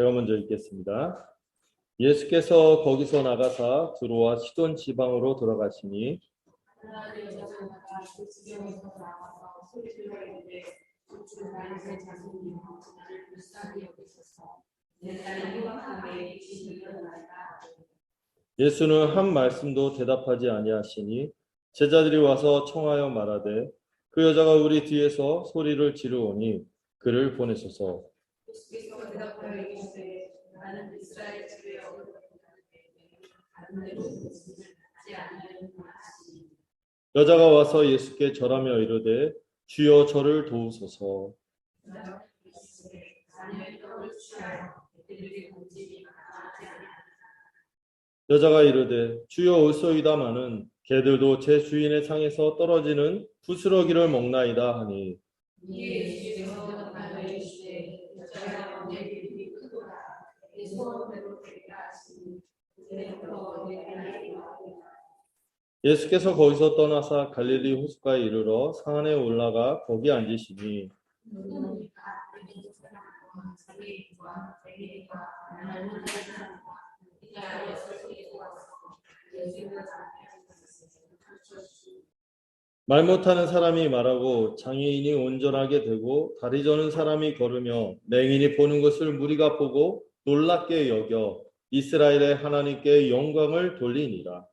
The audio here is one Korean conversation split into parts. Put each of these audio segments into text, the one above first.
제가 먼저 읽겠습니다. 예수께서 거기서 나가사 들어와 시돈 지방으로 돌아가시니 예수는 한 말씀도 대답하지 아니하시니 제자들이 와서 청하여 말하되 그 여자가 우리 뒤에서 소리를 지르오니 그를 보내소서. 예수께서 대답하여 이르시되 나는 이스라엘 집에 얻어졌기 때문에 하지 아니하였구나 하시니 여자가 와서 예수께 절하며 이르되 주여 저를 도우소서. 여자가 이르되 주여 올소이다마는 개들도 제 주인의 상에서 떨어지는 부스러기를 먹나이다 하니 예수께서 대답하여 이르시되 여자야 내 믿음이 크도다 내 소원대로 되리라 하시니 그때부터 내게 알리라. 예수께서 거기서 떠나사 갈릴리 호숫가에 이르러 산에 올라가 거기 앉으시니 말 못하는 사람이 말하고 장애인이 온전하게 되고 다리 저는 사람이 걸으며 맹인이 보는 것을 무리가 보고 놀랍게 여겨 이스라엘의 하나님께 영광을 돌리니라.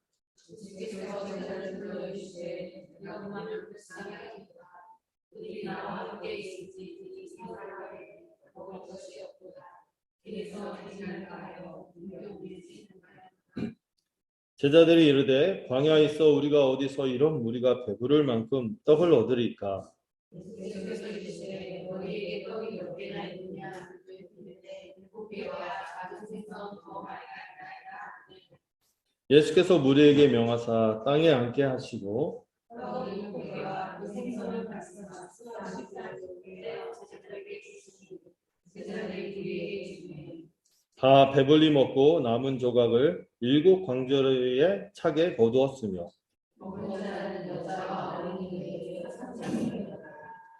제자들이 이르되 광야에 있어 우리가 어디서 이런 무리가 배부를 만큼 떡을 얻으리까? 예수께서 무리에게 명하사 땅에 앉게 하시고 다 배불리 먹고 남은 조각을 7 광저리에 차게 거두었으며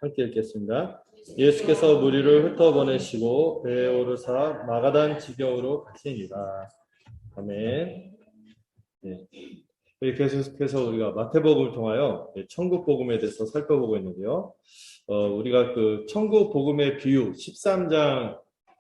함께 읽겠습니다. 예수께서 무리를 흩어보내시고 배에 오르사 마가단 지경으로 가시니라. 아멘. 네. 계속해서 우리가 마태복음을 통하여 천국 복음에 대해서 살펴보고 있는데요. 우리가 그 천국 복음의 비유 13장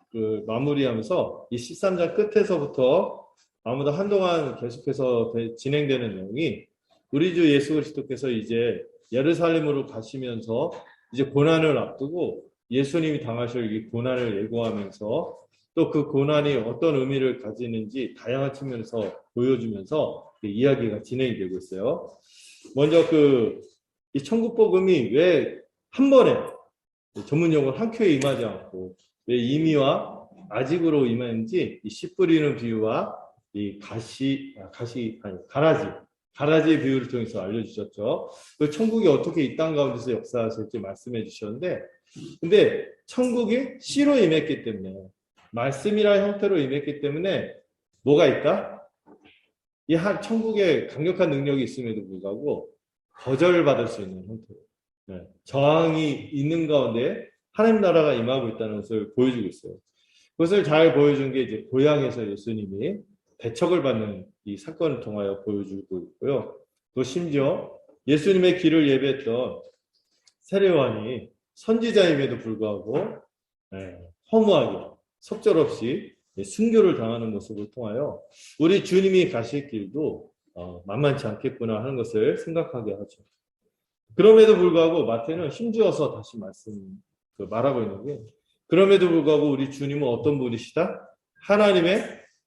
그 마무리하면서 이 13장 끝에서부터 아무도 한동안 계속해서 진행되는 내용이 우리 주 예수 그리스도께서 이제 예루살렘으로 가시면서 이제 고난을 앞두고 예수님이 당하실 이 고난을 예고하면서 또 그 고난이 어떤 의미를 가지는지 다양한 측면에서 보여주면서 이야기가 진행이 되고 있어요. 먼저 이 천국 복음이 왜 한 번에 전문 용어 한 큐에 임하지 않고 왜 이미와 아직으로 임하는지 이 씨 뿌리는 비유와 이 가라지 비유를 통해서 알려주셨죠. 그 천국이 어떻게 이 땅 가운데서 역사하실지 말씀해 주셨는데, 근데 천국이 씨로 임했기 때문에 말씀이라는 형태로 임했기 때문에 뭐가 있다? 이 천국에 강력한 능력이 있음에도 불구하고 거절받을 수 있는 형태로 저항이 있는 가운데 하나님 나라가 임하고 있다는 것을 보여주고 있어요. 그것을 잘 보여준 게 이제 고향에서 예수님이 배척을 받는 이 사건을 통하여 보여주고 있고요. 또 심지어 예수님의 길을 예배했던 세례요한이 선지자임에도 불구하고 허무하게 속절없이 순교를 당하는 모습을 통하여 우리 주님이 가실 길도 만만치 않겠구나 하는 것을 생각하게 하죠. 그럼에도 불구하고 마태는 힘주어서 다시 말하고 있는 게 그럼에도 불구하고 우리 주님은 어떤 분이시다? 하나님의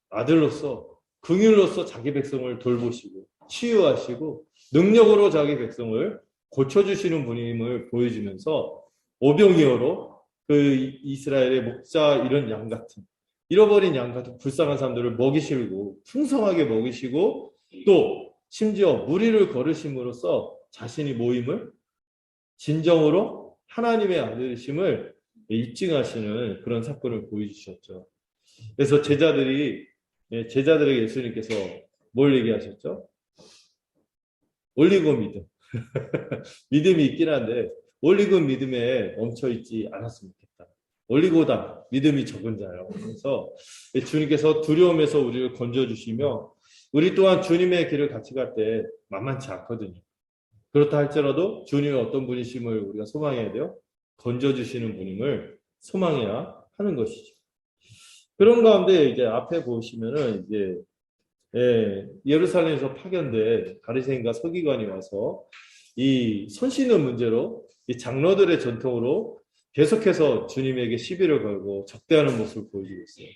아들로서 긍휼로서 자기 백성을 돌보시고 치유하시고 능력으로 자기 백성을 고쳐주시는 분임을 보여주면서 오병이어로 그 이스라엘의 목자 이런 양 같은 잃어버린 양 같은 불쌍한 사람들을 먹이시고 풍성하게 먹이시고 또 심지어 무리를 걸으심으로써 자신이 모임을 진정으로 하나님의 아들이심을 입증하시는 그런 사건을 보여주셨죠. 그래서 제자들에게 예수님께서 뭘 얘기하셨죠? 올리고 믿음. 믿음이 있긴 한데 올리고 믿음에 멈춰있지 않았으면 좋겠다. 올리고당, 믿음이 적은 자요. 그래서 주님께서 두려움에서 우리를 건져주시며 우리 또한 주님의 길을 같이 갈 때 만만치 않거든요. 그렇다 할지라도 주님이 어떤 분이심을 우리가 소망해야 돼요? 건져주시는 분임을 소망해야 하는 것이죠. 그런 가운데 이제 앞에 보시면은 이제 예루살렘에서 파견된 바리새인과 서기관이 와서 이 손 씻는 문제로 이 장로들의 전통으로 계속해서 주님에게 시비를 걸고 적대하는 모습을 보여주고 있어요.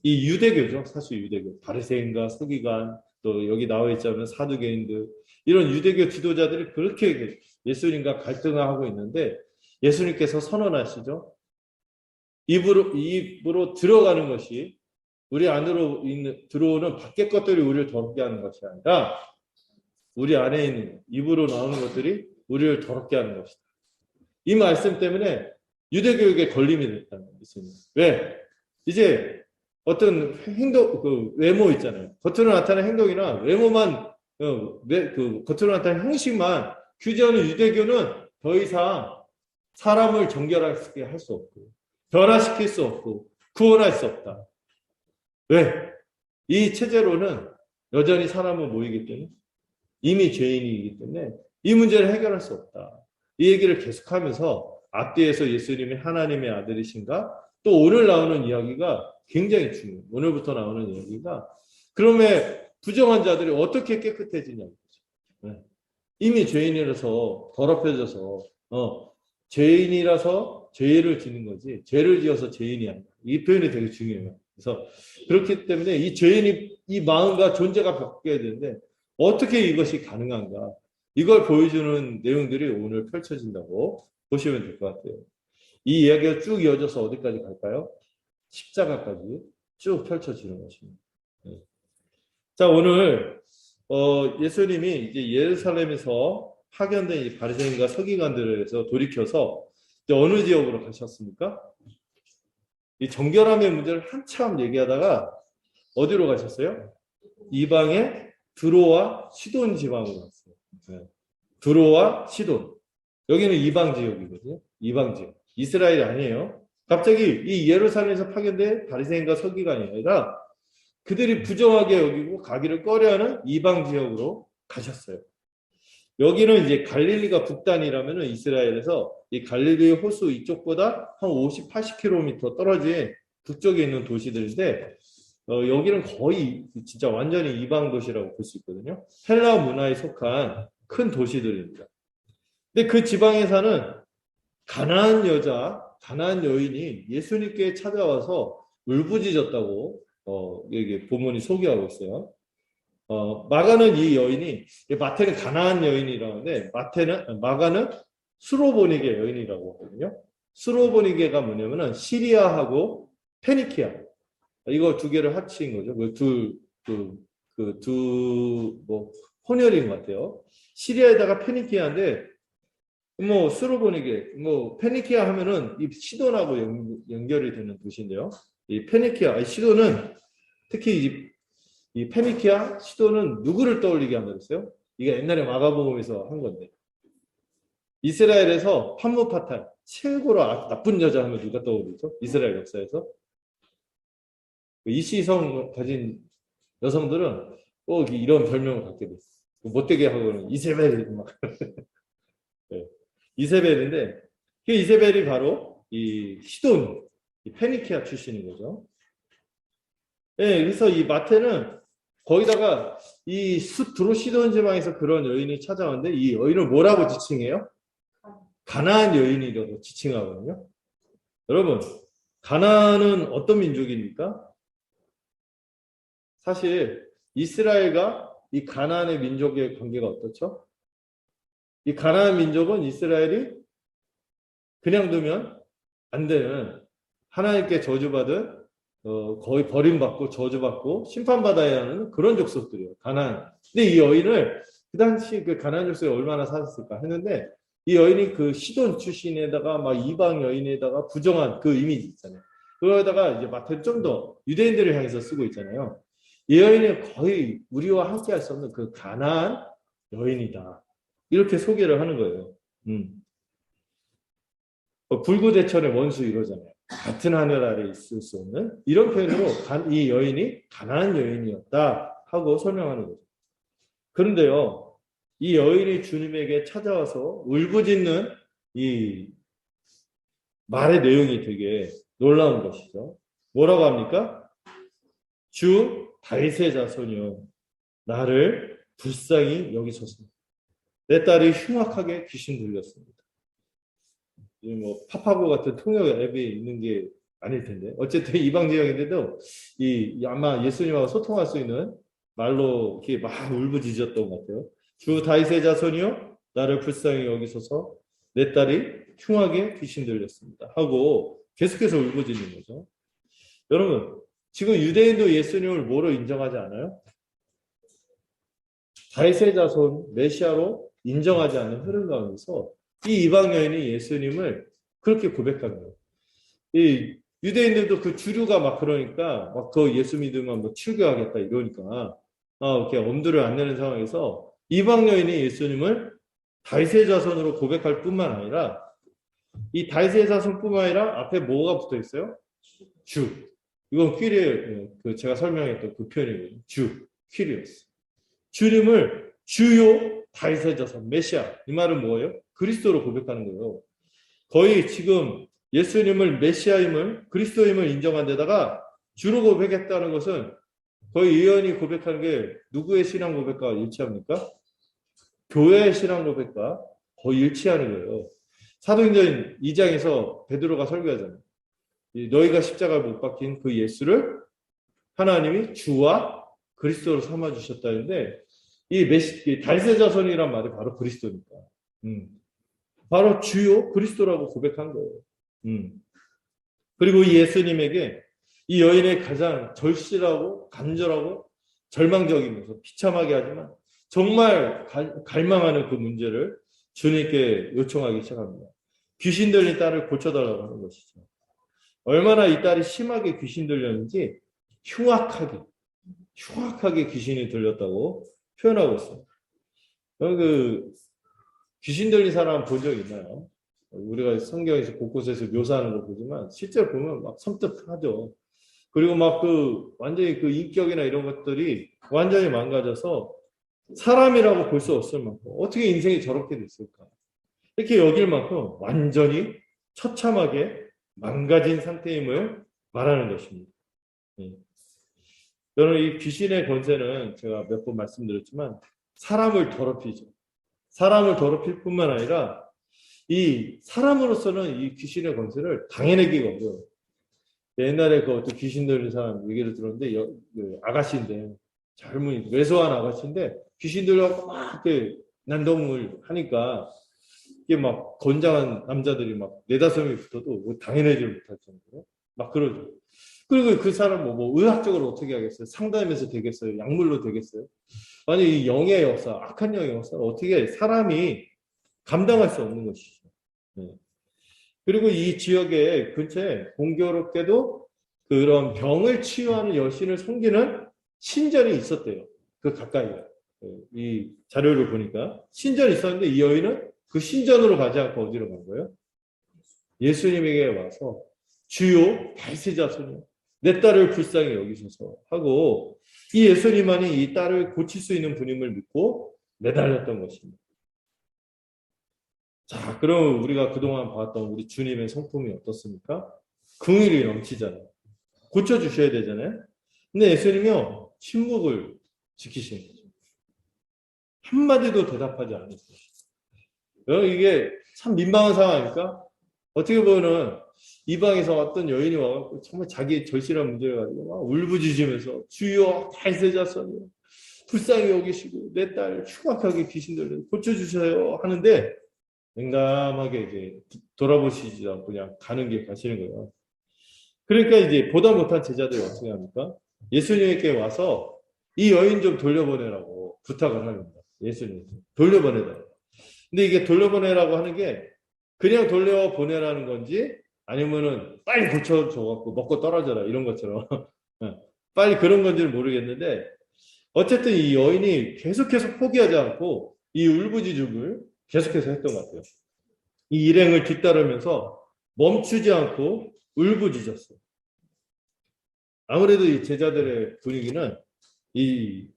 이 유대교죠. 사실 유대교. 바리새인과 서기관 또 여기 나와 있자면 사두개인들 이런 유대교 지도자들이 그렇게 예수님과 갈등을 하고 있는데 예수님께서 선언하시죠. 입으로 들어가는 것이 우리 안으로 들어오는 밖의 것들이 우리를 더럽게 하는 것이 아니라 우리 안에 있는 입으로 나오는 것들이 우리를 더럽게 하는 것이다. 이 말씀 때문에 유대교육에 걸림이 됐다는 것입니다. 왜? 이제 어떤 행동, 그 외모 있잖아요. 겉으로 나타나는 행동이나 외모만, 겉으로 나타나는 형식만 규제하는 유대교는 더 이상 사람을 정결하게 할 수 없고, 변화시킬 수 없고, 구원할 수 없다. 왜? 이 체제로는 여전히 사람은 모이기 때문에 이미 죄인이기 때문에 이 문제를 해결할 수 없다. 이 얘기를 계속하면서 앞뒤에서 예수님이 하나님의 아들이신가? 또 오늘 나오는 이야기가 굉장히 중요해요. 오늘부터 나오는 이야기가 그러면 부정한 자들이 어떻게 깨끗해지냐는 거죠. 네. 이미 죄인이라서 더럽혀져서 죄인이라서 죄를 지는 거지 죄를 지어서 죄인이 아니야. 이 표현이 되게 중요해요. 그래서 그렇기 때문에 이 죄인이 이 마음과 존재가 바뀌어야 되는데 어떻게 이것이 가능한가? 이걸 보여주는 내용들이 오늘 펼쳐진다고 보시면 될 것 같아요. 이 이야기가 쭉 이어져서 어디까지 갈까요? 십자가까지 쭉 펼쳐지는 것입니다. 네. 자, 오늘 예수님이 이제 예루살렘에서 파견된 이 바리새인과 서기관들에서 돌이켜서 이제 어느 지역으로 가셨습니까? 이 정결함의 문제를 한참 얘기하다가 어디로 가셨어요? 이방의 두로와 시돈 지방으로 갔어요. 네. 두로와 시돈. 여기는 이방 지역이거든요. 이방 지역. 이스라엘이 아니에요. 갑자기 이 예루살렘에서 파견된 바리새인과 서기관이 아니라 그들이 부정하게 여기고 가기를 꺼려하는 이방 지역으로 가셨어요. 여기는 이제 갈릴리가 북단이라면 이스라엘에서 이 갈릴리 호수 이쪽보다 한 50, 80km 떨어진 북쪽에 있는 도시들인데 여기는 거의 진짜 완전히 이방 도시라고 볼 수 있거든요. 헬라 문화에 속한 큰 도시들입니다. 근데 그 지방에 사는 가나안 여자, 가나안 여인이 예수님께 찾아와서 울부짖었다고 여기 본문이 소개하고 있어요. 마가는 이 여인이 마태는 가나안 여인이라는데 마가는 수로보니게 여인이라고 하거든요. 수로보니게가 뭐냐면은 시리아하고 페니키아 이거 두 개를 합친 거죠. 뭐 혼혈인 것 같아요. 시리아에다가 페니키아인데 뭐 수로보니게 뭐 페니키아 하면은 이 시돈하고 연결이 되는 도시인데요. 이 페니키아 시돈은 특히 이 페니키아 시돈은 누구를 떠올리게 한다랬어요? 이게 옛날에 마가복음에서 한 건데 이스라엘에서 판무파탈 최고로 나쁜 여자 하면 누가 떠오르죠? 이스라엘 역사에서 이시성 가진 여성들은 꼭 이런 별명을 갖게 됐어요. 못되게 하고는 이세벨 막 네. 이세벨인데 그 이세벨이 바로 이 시돈 이 페니키아 출신인 거죠. 네, 그래서 이 마태는 거기다가 이 두로 시돈 지방에서 그런 여인이 찾아왔는데 이 여인을 뭐라고 지칭해요? 가나안 여인이라고 지칭하거든요. 여러분, 가나안은 어떤 민족입니까? 사실 이스라엘과 이 가나안의 민족의 관계가 어떻죠? 이 가나안 민족은 이스라엘이 그냥 두면 안 되는 하나님께 저주받은 거의 버림받고 저주받고 심판받아야 하는 그런 족속들이에요. 가나안. 근데 이 여인을 그 당시 그 가나안 족속에 얼마나 살았을까 했는데 이 여인이 그 시돈 출신에다가 막 이방 여인에다가 부정한 그 이미지 있잖아요. 그러다가 이제 마태는 좀 더 유대인들을 향해서 쓰고 있잖아요. 이 여인은 거의 우리와 함께 할 수 없는 그 가나안 여인이다. 이렇게 소개를 하는 거예요. 불구대천의 원수 이러잖아요. 같은 하늘 아래 있을 수 없는 이런 표현으로 이 여인이 가난한 여인이었다 하고 설명하는 거죠. 그런데요, 이 여인이 주님에게 찾아와서 울부짖는 이 말의 내용이 되게 놀라운 것이죠. 뭐라고 합니까? 주 다윗의 자손이여 나를 불쌍히 여기소서. 내 딸이 흉악하게 귀신 들렸습니다. 뭐 파파고 같은 통역 앱이 있는 게 아닐 텐데 어쨌든 이방 지역인데도 아마 예수님하고 소통할 수 있는 말로 이렇게 막 울부짖었던 것 같아요. 주 다윗의 자손이여 나를 불쌍히 여기소서 내 딸이 흉하게 귀신 들렸습니다 하고 계속해서 울부짖는 거죠. 여러분 지금 유대인도 예수님을 뭐로 인정하지 않아요? 다윗의 자손 메시아로 인정하지 않는 흐름 가운데서 이 이방 여인이 예수님을 그렇게 고백한 거예요. 이 유대인들도 그 주류가 막 그러니까 막 그 예수 믿으면 뭐 출교하겠다 이러니까 이렇게 엄두를 안 내는 상황에서 이방 여인이 예수님을 다윗의 자손으로 고백할 뿐만 아니라 이 다윗의 자손뿐만 아니라 앞에 뭐가 붙어 있어요? 주. 이건 퀴리에 제가 설명했던 그 표현이거든요. 주, 퀴리오스. 주님을 주요 다윗의 자손 메시아. 이 말은 뭐예요? 그리스도로 고백하는 거예요. 거의 지금 예수님을 메시아임을 그리스도임을 인정한 데다가 주로 고백했다는 것은 거의 예언이 고백하는 게 누구의 신앙 고백과 일치합니까? 교회의 신앙 고백과 거의 일치하는 거예요. 사도행전 2장에서 베드로가 설교하잖아요. 너희가 십자가를 못 박힌 그 예수를 하나님이 주와 그리스도로 삼아 주셨다는데 이 다윗의 자손이란 말이 바로 그리스도니까. 바로 주요 그리스도라고 고백한 거예요. 그리고 이 예수님에게 이 여인의 가장 절실하고 간절하고 절망적이면서 비참하게 하지만 정말 갈망하는 그 문제를 주님께 요청하기 시작합니다. 귀신 들린 딸을 고쳐달라고 하는 것이죠. 얼마나 이 딸이 심하게 귀신 들렸는지 흉악하게 귀신이 들렸다고 표현하고 있어요. 그 귀신 들린 사람 본 적 있나요? 우리가 성경에서 곳곳에서 묘사하는 거 보지만 실제로 보면 막 섬뜩하죠. 그리고 막 완전히 그 인격이나 이런 것들이 완전히 망가져서 사람이라고 볼 수 없을 만큼 어떻게 인생이 저렇게 됐을까? 이렇게 여길 만큼 완전히 처참하게 망가진 상태임을 말하는 것입니다. 여러분 이 귀신의 권세는 제가 몇 번 말씀드렸지만 사람을 더럽히죠. 사람을 더럽힐 뿐만 아니라 이 사람으로서는 이 귀신의 권세를 당해내기가 어려워요. 옛날에 그 어떤 귀신 들린 사람 얘기를 들었는데 아가씨인데 젊은 왜소한 아가씨인데 귀신 들려갖고 막 이렇게 난동을 하니까 이게 막 건장한 남자들이 막 네다섯이 붙어도 뭐 당해내지 못할 정도로 막 그러죠. 그리고 그 사람 뭐 의학적으로 어떻게 하겠어요? 상담에서 되겠어요? 약물로 되겠어요? 아니 이 영의 역사, 악한 영의 역사를 어떻게 사람이 감당할 수 없는 것이죠. 네. 그리고 이 지역의 근처에 공교롭게도 그런 병을 치유하는 여신을 섬기는 신전이 있었대요. 그 가까이에. 이 자료를 보니까 신전이 있었는데 이 여인은 그 신전으로 가지 않고 어디로 간 거예요? 예수님에게 와서 주요 다윗의 자손이요 내 딸을 불쌍히 여기소서 하고 이 예수님만이 이 딸을 고칠 수 있는 분임을 믿고 매달렸던 것입니다. 자, 그럼 우리가 그동안 봤던 우리 주님의 성품이 어떻습니까? 긍휼이 넘치잖아요. 고쳐주셔야 되잖아요. 근데 예수님이요 침묵을 지키시는 거죠. 한마디도 대답하지 않으세요. 여러분 이게 참 민망한 상황이니까 어떻게 보면은 이방에서 왔던 여인이 와서 정말 자기의 절실한 문제를 가지고 막 울부짖으면서 주여 다윗의 자손이요 불쌍히 여기시고 내 딸 흉악하게 귀신 들려 고쳐주세요 하는데 냉담하게 이제 돌아보시지 않고 그냥 가는 길 가시는 거예요. 그러니까 이제 보다 못한 제자들이 어떻게 합니까? 예수님께 와서 이 여인 좀 돌려보내라고 부탁을 합니다. 예수님 돌려보내달라고. 근데 이게 돌려보내라고 하는 게 그냥 돌려보내라는 건지 아니면은 빨리 고쳐줘갖고 먹고 떨어져라 이런 것처럼 빨리 그런 건지는 모르겠는데 어쨌든 이 여인이 계속해서 포기하지 않고 이 울부짖음을 계속해서 했던 것 같아요. 이 일행을 뒤따르면서 멈추지 않고 울부짖었어요. 아무래도 이 제자들의 분위기는 이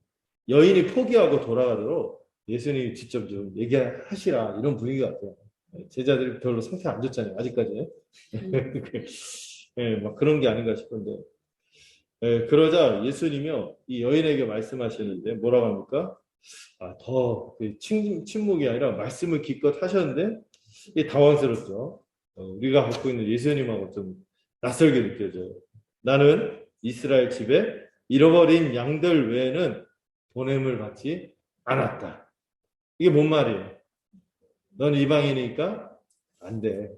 여인이 포기하고 돌아가도록 예수님이 직접 좀 얘기하시라 이런 분위기 같아요. 제자들이 별로 상태 안 좋잖아요. 아직까지. 예, 막 그런 게 아닌가 싶은데. 예, 그러자 예수님이요, 이 여인에게 말씀하시는데 뭐라고 합니까? 아, 더 침묵이 아니라 말씀을 기껏 하셨는데 이게 당황스럽죠. 우리가 갖고 있는 예수님하고 좀 낯설게 느껴져요. 나는 이스라엘 집에 잃어버린 양들 외에는 보냄을 받지 않았다. 이게 뭔 말이에요? 넌 이방인이니까 안 돼.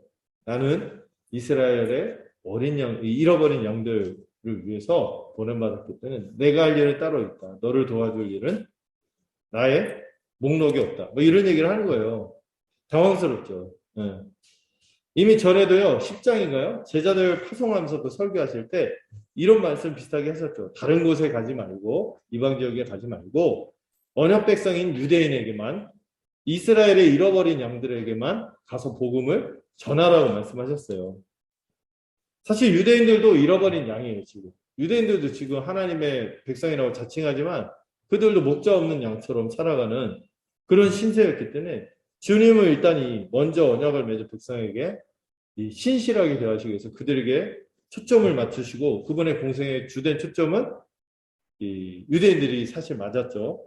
나는 이스라엘의 어린 양, 잃어버린 양들을 위해서 보냄받았기 때문에 내가 할 일은 따로 있다. 너를 도와줄 일은 나의 목록이 없다. 뭐 이런 얘기를 하는 거예요. 당황스럽죠. 네. 이미 전에도요, 10장인가요? 제자들 파송하면서 그 설교하실 때 이런 말씀 비슷하게 했었죠. 다른 곳에 가지 말고, 이방 지역에 가지 말고, 언약 백성인 유대인에게만, 이스라엘의 잃어버린 양들에게만 가서 복음을 전하라고 말씀하셨어요. 사실 유대인들도 잃어버린 양이에요, 지금. 유대인들도 지금 하나님의 백성이라고 자칭하지만 그들도 목자 없는 양처럼 살아가는 그런 신세였기 때문에 주님을 일단 먼저 언약을 맺은 백성에게 이 신실하게 대하시기 위해서 그들에게 초점을 맞추시고 그분의 공생의 주된 초점은 이 유대인들이 사실 맞았죠.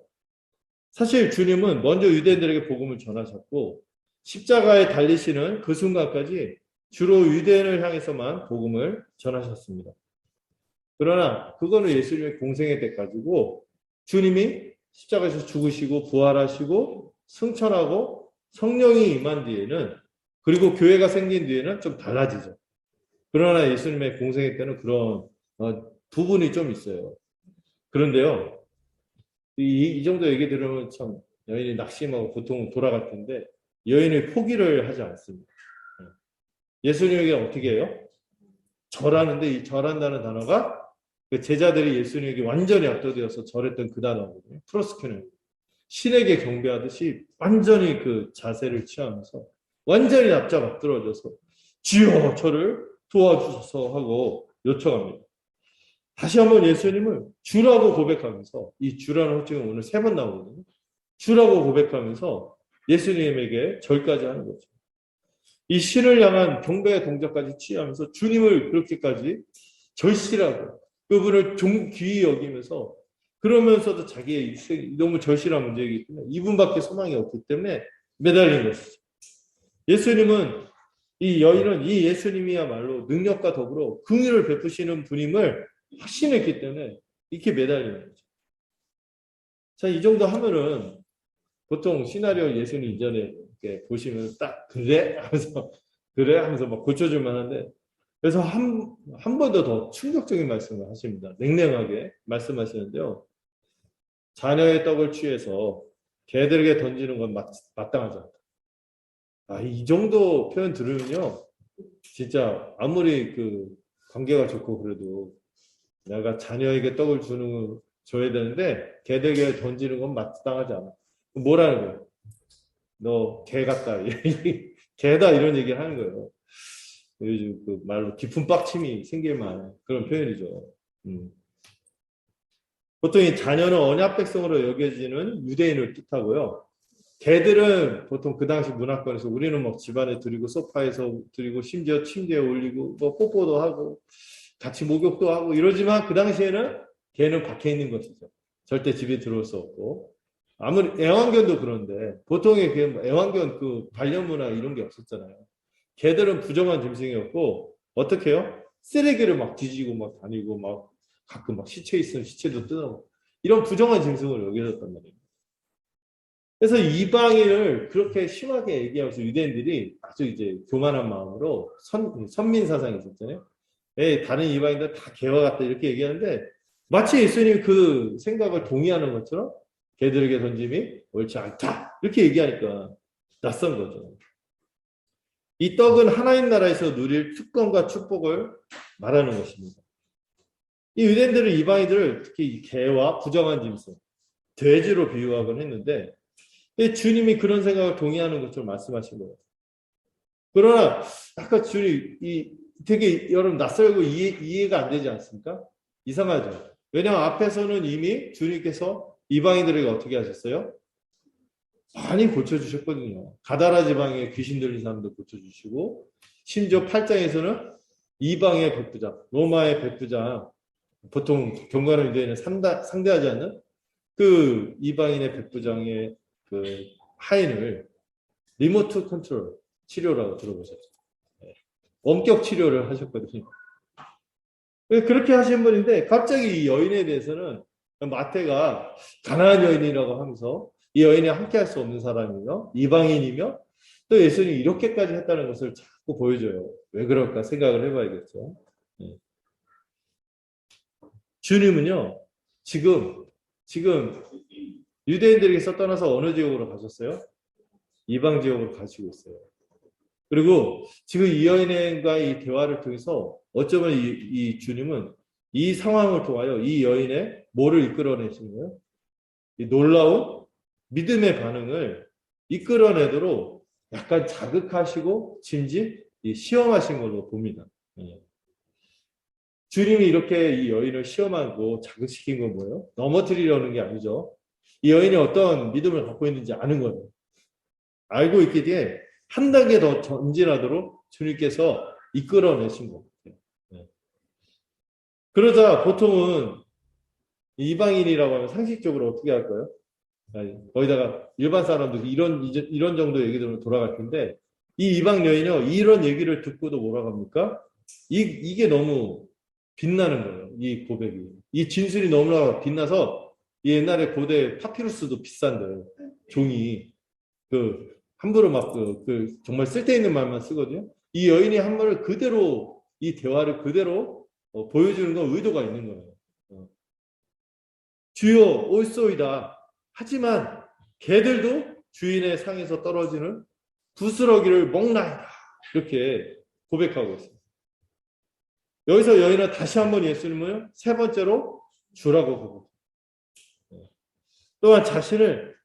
사실 주님은 먼저 유대인들에게 복음을 전하셨고 십자가에 달리시는 그 순간까지 주로 유대인을 향해서만 복음을 전하셨습니다. 그러나 그거는 예수님의 공생의 때까지고 주님이 십자가에서 죽으시고 부활하시고 승천하고 성령이 임한 뒤에는 그리고 교회가 생긴 뒤에는 좀 달라지죠. 그러나 예수님의 공생의 때는 그런 부분이 좀 있어요. 그런데요. 이 정도 얘기 들으면 참 여인이 낙심하고 보통 돌아갈 텐데 여인이 포기를 하지 않습니다. 예수님에게 어떻게 해요? 절하는데 이 절한다는 단어가 그 제자들이 예수님에게 완전히 압도되어서 절했던 그 단어거든요. 프로스케는 신에게 경배하듯이 완전히 그 자세를 취하면서 완전히 납작 엎드러져서 주여 저를 도와주소서 하고 요청합니다. 다시 한번 예수님을 주라고 고백하면서 이 주라는 호칭은 오늘 3번 나오거든요. 주라고 고백하면서 예수님에게 절까지 하는 거죠. 이 신을 향한 경배의 동작까지 취하면서 주님을 그렇게까지 절실하고 그분을 귀히 여기면서 그러면서도 자기의 너무 절실한 문제이기 때문에 이분밖에 소망이 없기 때문에 매달린 것이죠. 예수님은 이 여인은 이 예수님이야말로 능력과 더불어 긍휼을 베푸시는 분임을 확신했기 때문에 이렇게 매달리는 거죠. 자, 이 정도 하면은 보통 시나리오 예수님 이전에 이렇게 보시면 딱 그래 하면서 그래 하면서 막 고쳐줄 만한데 그래서 한 번 더 충격적인 말씀을 하십니다. 냉랭하게 말씀하시는데요. 자녀의 떡을 취해서 개들에게 던지는 건 마땅하지 않다. 아, 이 정도 표현 들으면요. 진짜 아무리 그 관계가 좋고 그래도 내가 자녀에게 떡을 줘야 되는데 개들에게 던지는 건 마땅하지 않아. 뭐라는 거예요? 너 개 같다. 개다 이런 얘기를 하는 거예요. 요즘 그 말로 깊은 빡침이 생길 만한 그런 표현이죠. 보통 이 자녀는 언약 백성으로 여겨지는 유대인을 뜻하고요. 개들은 보통 그 당시 문화권에서 우리는 막 집안에 들이고 소파에서 들이고 심지어 침대에 올리고 뭐 뽀뽀도 하고 같이 목욕도 하고 이러지만 그 당시에는 개는 밖에 있는 것이죠. 절대 집에 들어올 수 없고 아무리 애완견도 그런데 보통의 애완견 그 반려문화 이런 게 없었잖아요. 개들은 부정한 짐승이었고 어떻게 해요? 쓰레기를 막 뒤지고 막 다니고 막 가끔 막 시체 있으면 시체도 뜯어먹고 이런 부정한 짐승을 여겨졌단 말이에요. 그래서 이방인을 그렇게 심하게 얘기하면서 유대인들이 아주 이제 교만한 마음으로 선민 사상이 있었잖아요. 다른 이방인들 다 개와 같다 이렇게 얘기하는데 마치 예수님이 그 생각을 동의하는 것처럼 개들에게 던짐이 옳지 않다 이렇게 얘기하니까 낯선 거죠. 이 떡은 하나님 나라에서 누릴 특권과 축복을 말하는 것입니다. 이 유대인들은 이방인들을 특히 이 개와 부정한 짐승, 돼지로 비유하곤 했는데 주님이 그런 생각을 동의하는 것처럼 말씀하신 거예요. 그러나 아까 주님 이 되게 여러분 낯설고 이해가 안 되지 않습니까? 이상하죠. 왜냐하면 앞에서는 이미 주님께서 이방인들에게 어떻게 하셨어요? 많이 고쳐주셨거든요. 가다라 지방에 귀신 들린 사람도 고쳐주시고, 심지어 8장에서는 이방의 백부장, 로마의 백부장, 보통 경건한 유대인은 상대하지 않는 그 이방인의 백부장의 그 하인을 리모트 컨트롤 치료라고 들어보셨죠? 네. 원격 치료를 하셨거든요. 그렇게 하신 분인데 갑자기 이 여인에 대해서는 마태가 가난한 여인이라고 하면서 이 여인이 함께 할 수 없는 사람이며 이방인이며 또 예수님이 이렇게까지 했다는 것을 자꾸 보여줘요. 왜 그럴까 생각을 해봐야겠죠. 네. 주님은요, 지금 유대인들에게서 떠나서 어느 지역으로 가셨어요? 이방 지역으로 가시고 있어요. 그리고 지금 이 여인과의 이 대화를 통해서 어쩌면 이 주님은 이 상황을 통하여 이 여인의 뭐를 이끌어내시는 거예요? 이 놀라운 믿음의 반응을 이끌어내도록 약간 자극하시고 짐짓 시험하신 걸로 봅니다. 주님이 이렇게 이 여인을 시험하고 자극시킨 건 뭐예요? 넘어뜨리려는 게 아니죠. 이 여인이 어떤 믿음을 갖고 있는지 아는 거예요. 알고 있기 때문에 한 단계 더 전진하도록 주님께서 이끌어내신 것 같아요. 그러자 보통은 이방인이라고 하면 상식적으로 어떻게 할까요? 거기다가 일반 사람도 이런 정도 얘기 들으면 돌아갈 텐데 이 이방 여인은 이런 얘기를 듣고도 뭐라고 합니까? 이게 너무 빛나는 거예요. 이 고백이. 이 진술이 너무나 빛나서 옛날에 고대 파피루스도 비싼데 종이 함부로 정말 쓸데있는 말만 쓰거든요. 이 여인이 한 말을 그대로 이 대화를 그대로 보여주는 건 의도가 있는 거예요. 주여 옳소이다. 하지만 개들도 주인의 상에서 떨어지는 부스러기를 먹나이다. 이렇게 고백하고 있어요. 여기서 여인은 다시 한번 예수님을 세 번째로 주라고 고백해요. 또한 자신을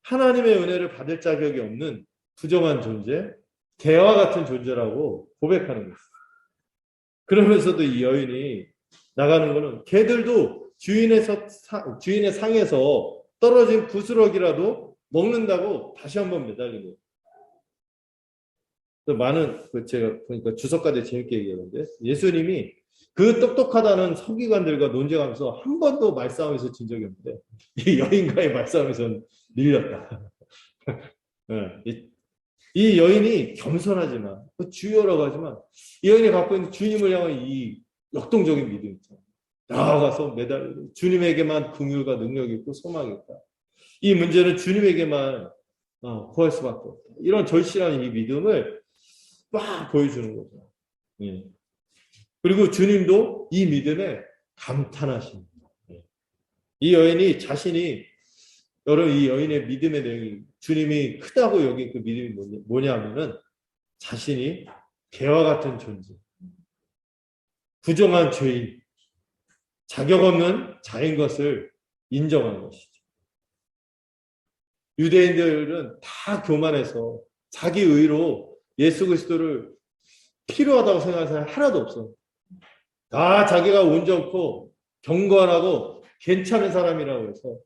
하나님의 은혜를 받을 자격이 없는 부정한 존재, 개와 같은 존재라고 고백하는 거예요. 그러면서도 이 여인이 나가는 거는 개들도 주인의 상에서 떨어진 부스러기라도 먹는다고 다시 한번 매달린 거예요. 많은 제가 보니까 주석가들 재밌게 얘기하는데 예수님이 그 똑똑하다는 서기관들과 논쟁하면서 한 번도 말싸움에서 진 적이 없는데 이 여인과의 말싸움에서는 밀렸다. 이 여인이 겸손하지만 주여라고 하지만 이 여인이 갖고 있는 주님을 향한 이 역동적인 믿음 있잖아요. 나아가서 매달리고 주님에게만 긍휼과 능력이 있고 소망이 있다. 이 문제는 주님에게만 구할 수밖에 없다. 이런 절실한 이 믿음을 막 보여주는 거죠. 그리고 주님도 이 믿음에 감탄하십니다. 이 여인이 자신이 여러분 이 여인의 믿음의 내용이 주님이 크다고 여긴 그 믿음이 뭐냐면은 자신이 개와 같은 존재, 부정한 죄인, 자격 없는 자인 것을 인정한 것이죠. 유대인들은 다 교만해서 자기 의로 예수 그리스도를 필요하다고 생각하는 사람이 하나도 없어. 다 자기가 온전고 경건하고 괜찮은 사람이라고 해서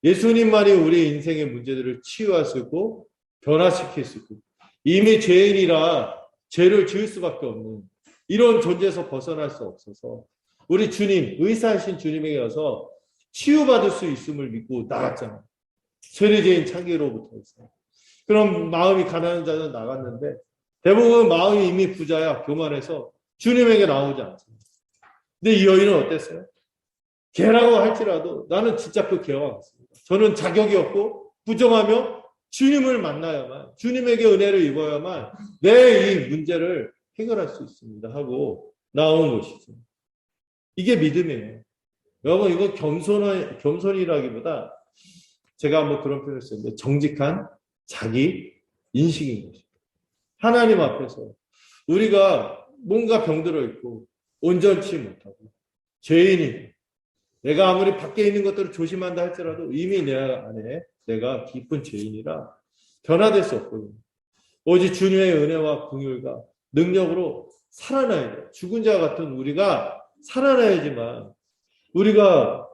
예수님만이 우리 인생의 문제들을 치유할 수 있고 변화시킬 수 있고 이미 죄인이라 죄를 지을 수밖에 없는 이런 존재에서 벗어날 수 없어서 우리 주님, 의사하신 주님에게 가서 치유받을 수 있음을 믿고 나갔잖아요. 세리제인 창기로부터 있어요. 그럼 마음이 가난한 자는 나갔는데 대부분 마음이 이미 부자야 교만해서 주님에게 나오지 않습니다. 근데 이 여인은 어땠어요? 개라고 할지라도 나는 진짜 그 개와 같습니다. 저는 자격이 없고 부정하며 주님을 만나야만 주님에게 은혜를 입어야만 내 이 문제를 해결할 수 있습니다 하고 나온 것이죠. 이게 믿음이에요. 여러분 이거 겸손이라기보다 제가 한번 그런 표현을 썼는데 정직한 자기 인식인 것입니다. 하나님 앞에서 우리가 뭔가 병들어 있고 온전치 못하고 죄인이고 내가 아무리 밖에 있는 것들을 조심한다 할지라도 이미 내 안에 내가 깊은 죄인이라 변화될 수 없거든요. 오직 주님의 은혜와 긍휼과 능력으로 살아나야 돼. 죽은 자 같은 우리가 살아나야지만 우리가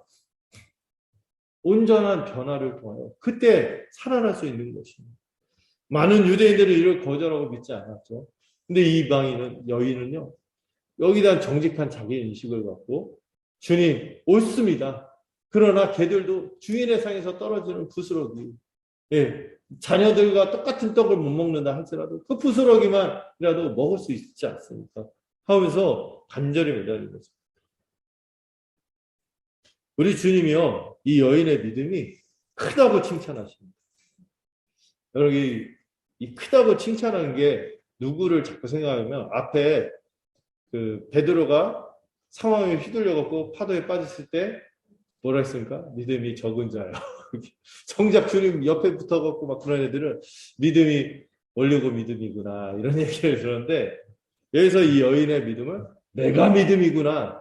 온전한 변화를 통하여 그때 살아날 수 있는 것입니다. 많은 유대인들은 이를 거절하고 믿지 않았죠. 근데 이 이방인은 여인은요. 여기에 대한 정직한 자기 인식을 갖고 주님 옳습니다. 그러나 걔들도 주인의 상에서 떨어지는 부스러기. 예, 자녀들과 똑같은 떡을 못 먹는다 할지라도 그 부스러기만이라도 먹을 수 있지 않습니까? 하면서 간절히 매달린 거죠. 우리 주님이요, 이 여인의 믿음이 크다고 칭찬하십니다. 여러분, 이 크다고 칭찬하는 게 누구를 자꾸 생각하면 앞에 그 베드로가 상황에 휘둘려갖고 파도에 빠졌을 때 뭐라 했습니까? 믿음이 적은 자요. 정작 주님 옆에 붙어갖고 막 그런 애들은 믿음이 올리고 믿음이구나 이런 얘기를 들었는데 여기서 이 여인의 믿음은 내가 믿음이구나.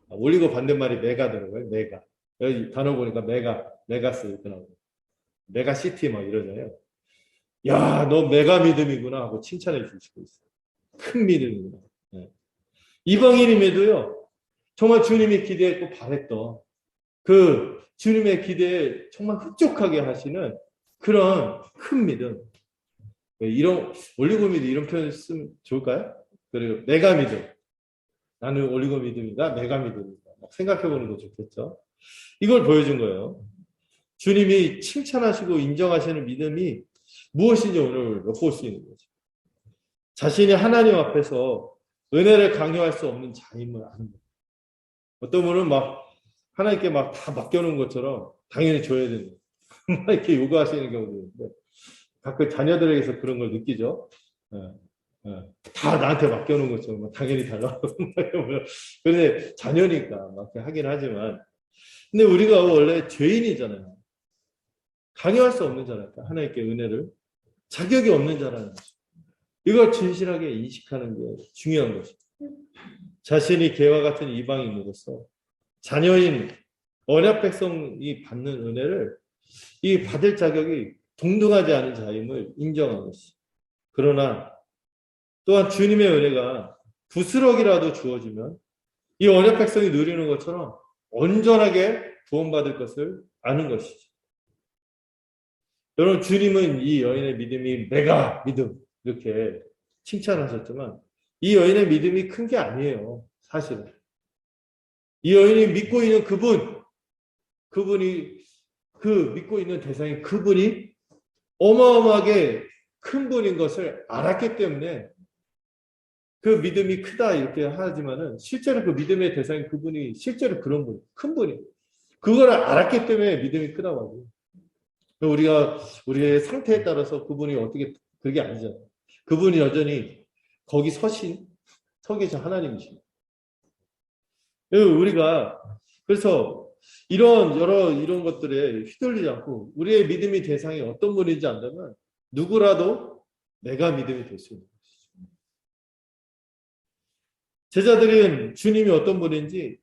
올리고 반대말이 메가 들어가요. 메가. 여기 단어 보니까 메가스 이렇게 나오고 메가시티 막 이러잖아요. 야, 너 메가 믿음이구나 하고 칭찬해 주시고 있어요. 큰 믿음이구나. 네. 이방인임에도요. 정말 주님이 기대했고 바랬던 그 주님의 기대에 정말 흡족하게 하시는 그런 큰 믿음. 이런 올리고 믿음 이런 표현 쓰면 좋을까요? 그리고 내가 믿음. 나는 올리고 믿음이다. 내가 믿음이다. 생각해보는 거 좋겠죠. 이걸 보여준 거예요. 주님이 칭찬하시고 인정하시는 믿음이 무엇인지 오늘 엿볼 수 있는 거죠. 자신이 하나님 앞에서 은혜를 강요할 수 없는 자임을 아는 거예요. 어떤 분은 막 하나님께 막 다 맡겨놓은 것처럼 당연히 줘야 되는 거예요. 이렇게 요구하시는 경우도 있는데 가끔 자녀들에게서 그런 걸 느끼죠. 다 나한테 맡겨놓은 것처럼 당연히 달라고 그런데 자녀니까 막 하긴 하지만 근데 우리가 원래 죄인이잖아요. 강요할 수 없는 자랄까 하나님께 은혜를 자격이 없는 자라는 거죠. 이걸 진실하게 인식하는 게 중요한 것입니다. 자신이 개와 같은 이방인으로서 자녀인 언약 백성이 받는 은혜를 이 받을 자격이 동등하지 않은 자임을 인정한 것이죠. 그러나 또한 주님의 은혜가 부스럭이라도 주어지면 이 언약 백성이 누리는 것처럼 온전하게 구원받을 것을 아는 것이죠. 여러분 주님은 이 여인의 믿음이 메가 믿음 이렇게 칭찬하셨지만 이 여인의 믿음이 큰 게 아니에요. 사실은. 이 여인이 믿고 있는 그분이 그 믿고 있는 대상인 그분이 어마어마하게 큰 분인 것을 알았기 때문에 그 믿음이 크다 이렇게 하지만은 실제로 그 믿음의 대상인 그분이 실제로 그런 분, 큰 분이 그걸 알았기 때문에 믿음이 크다고 하고 우리가 우리의 상태에 따라서 그분이 어떻게 그게 아니잖아요. 그분이 여전히 거기 서 계신 하나님이십니다. 우리가 그래서 이런 것들에 휘둘리지 않고 우리의 믿음의 대상이 어떤 분인지 안다면 누구라도 내가 믿음이 될 수 있는 것이죠. 제자들은 주님이 어떤 분인지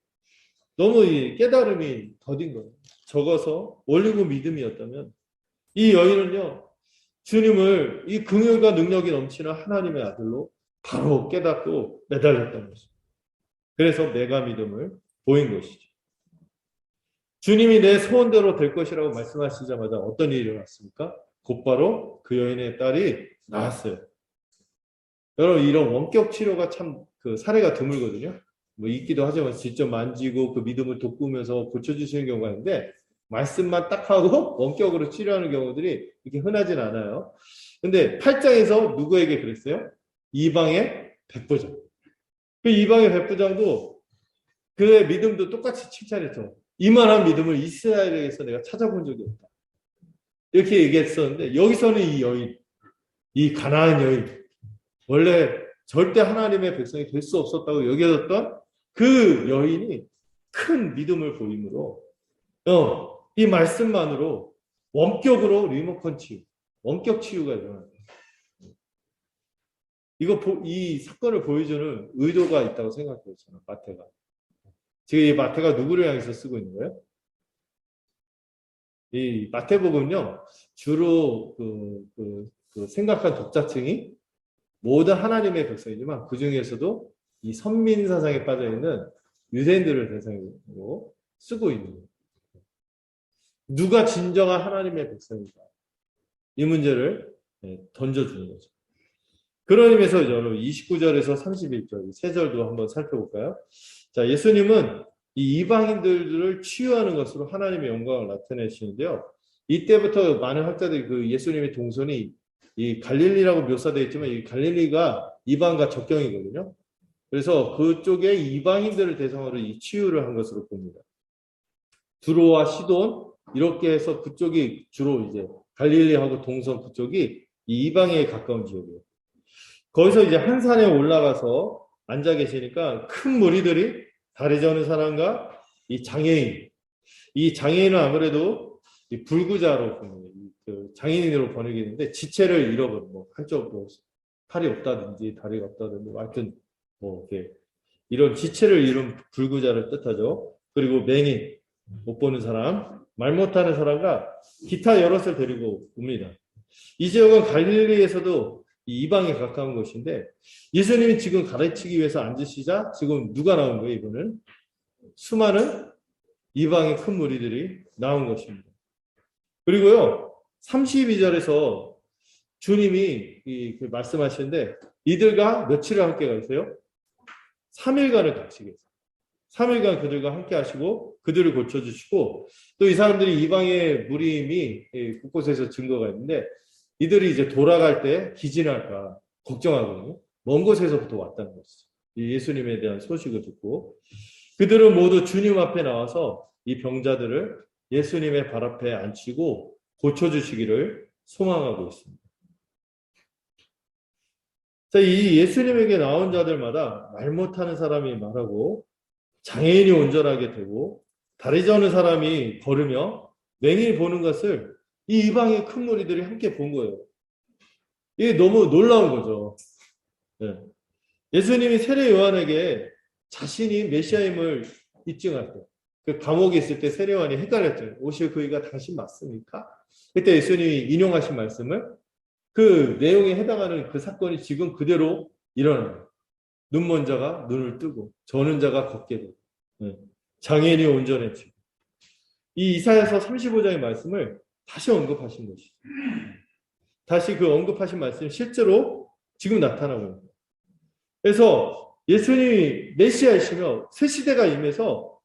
너무 깨달음이 더딘 거예요. 적어서 올리고 믿음이었다면 이 여인은요 주님을 이 긍휼과 능력이 넘치는 하나님의 아들로 바로 깨닫고 매달렸던 것입니다. 그래서 내가 믿음을 보인 것이죠. 주님이 내 소원대로 될 것이라고 말씀하시자마자 어떤 일이 일어났습니까? 곧바로 그 여인의 딸이 나았어요. 여러분 이런 원격 치료가 참 그 사례가 드물거든요. 뭐 있기도 하지만 직접 만지고 그 믿음을 돋구면서 고쳐주시는 경우가 있는데 말씀만 딱 하고 원격으로 치료하는 경우들이 이렇게 흔하진 않아요. 근데 8장에서 누구에게 그랬어요? 이방의 백부장. 그 이방의 백부장도 그의 믿음도 똑같이 칭찬했죠. 이만한 믿음을 이스라엘에서 내가 찾아본 적이 없다. 이렇게 얘기했었는데 여기서는 이 여인, 이 가나안 여인, 원래 절대 하나님의 백성이 될 수 없었다고 여겨졌던 그 여인이 큰 믿음을 보임으로 이 말씀만으로 원격으로 리모컨 치유, 원격 치유가 일어납니다. 이 사건을 보여주는 의도가 있다고 생각해요. 저는 마태가. 지금 이 마태가 누구를 향해서 쓰고 있는 거예요? 이 마태복음은요, 주로 생각한 독자층이 모든 하나님의 백성이지만 그 중에서도 이 선민 사상에 빠져 있는 유대인들을 대상으로 쓰고 있는 거예요. 누가 진정한 하나님의 백성인가? 이 문제를 던져주는 거죠. 그런 의미에서 여러분 29절에서 31절, 세 절도 한번 살펴볼까요? 자, 예수님은 이 이방인들을 치유하는 것으로 하나님의 영광을 나타내시는데요. 이때부터 많은 학자들이 그 예수님의 동선이 이 갈릴리라고 묘사되어 있지만 이 갈릴리가 이방과 접경이거든요. 그래서 그쪽에 이방인들을 대상으로 이 치유를 한 것으로 봅니다. 두로와 시돈 이렇게 해서 그쪽이 주로 이제 갈릴리하고 동선 그쪽이 이 이방에 가까운 지역이에요. 거기서 이제 한 산에 올라가서 앉아 계시니까 큰 무리들이 다리 저는 사람과 이 장애인, 이 장애인은 아무래도 이 불구자로 그 장애인으로 번역했는데 지체를 잃어버린 뭐 한쪽 뭐 팔이 없다든지 다리가 없다든지 뭐 하여튼 뭐 이렇게 이런 지체를 잃은 불구자를 뜻하죠. 그리고 맹인, 못 보는 사람, 말 못하는 사람과 기타 여럿을 데리고 옵니다. 이 지역은 갈릴리에서도 이방에 가까운 곳인데 예수님이 지금 가르치기 위해서 앉으시자 지금 누가 나온 거예요? 이거는 수많은 이방의 큰 무리들이 나온 것입니다. 그리고요 32절에서 주님이 말씀하시는데 이들과 며칠을 함께 가세요? 3일간을 같이 계세요. 3일간 그들과 함께 하시고 그들을 고쳐주시고 또 이 사람들이 이방의 무리임이 곳곳에서 증거가 있는데 이들이 이제 돌아갈 때 기진할까 걱정하거든요. 먼 곳에서부터 왔다는 것이죠. 예수님에 대한 소식을 듣고 그들은 모두 주님 앞에 나와서 이 병자들을 예수님의 발 앞에 앉히고 고쳐주시기를 소망하고 있습니다. 자, 이 예수님에게 나온 자들마다 말 못하는 사람이 말하고 장애인이 온전하게 되고 다리 저는 사람이 걸으며 맹인이 보는 것을 이 이방의 큰 무리들이 함께 본 거예요. 이게 너무 놀라운 거죠. 네. 예수님이 세례 요한에게 자신이 메시아임을 입증할 때, 그 감옥에 있을 때 세례 요한이 헷갈렸죠. 오실 그이가 당신 맞습니까? 그때 예수님이 인용하신 말씀을 그 내용에 해당하는 그 사건이 지금 그대로 일어나요. 눈 먼 자가 눈을 뜨고 저는 자가 걷게 되고 장애인이 온전해지고 이 이사야서 35장의 말씀을 다시 언급하신 것이죠. 다시 그 언급하신 말씀이 실제로 지금 나타나고 있는 거예요. 그래서 예수님이 메시아이시며 새 시대가 임해서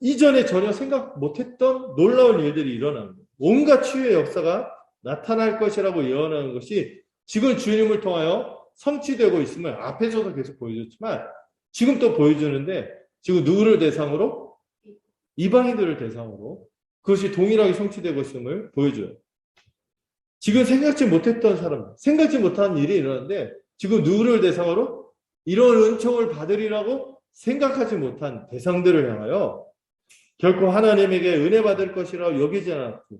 이전에 전혀 생각 못했던 놀라운 일들이 일어나는 거예요. 온갖 치유의 역사가 나타날 것이라고 예언하는 것이 지금 주님을 통하여 성취되고 있음을 앞에서도 계속 보여줬지만 지금 또 보여주는데 지금 누구를 대상으로? 이방인들을 대상으로 그것이 동일하게 성취되고 있음을 보여줘요. 지금 생각지 못했던 사람, 생각지 못한 일이 일어났는데 지금 누구를 대상으로? 이런 은총을 받으리라고 생각하지 못한 대상들을 향하여 결코 하나님에게 은혜 받을 것이라고 여기지 않았고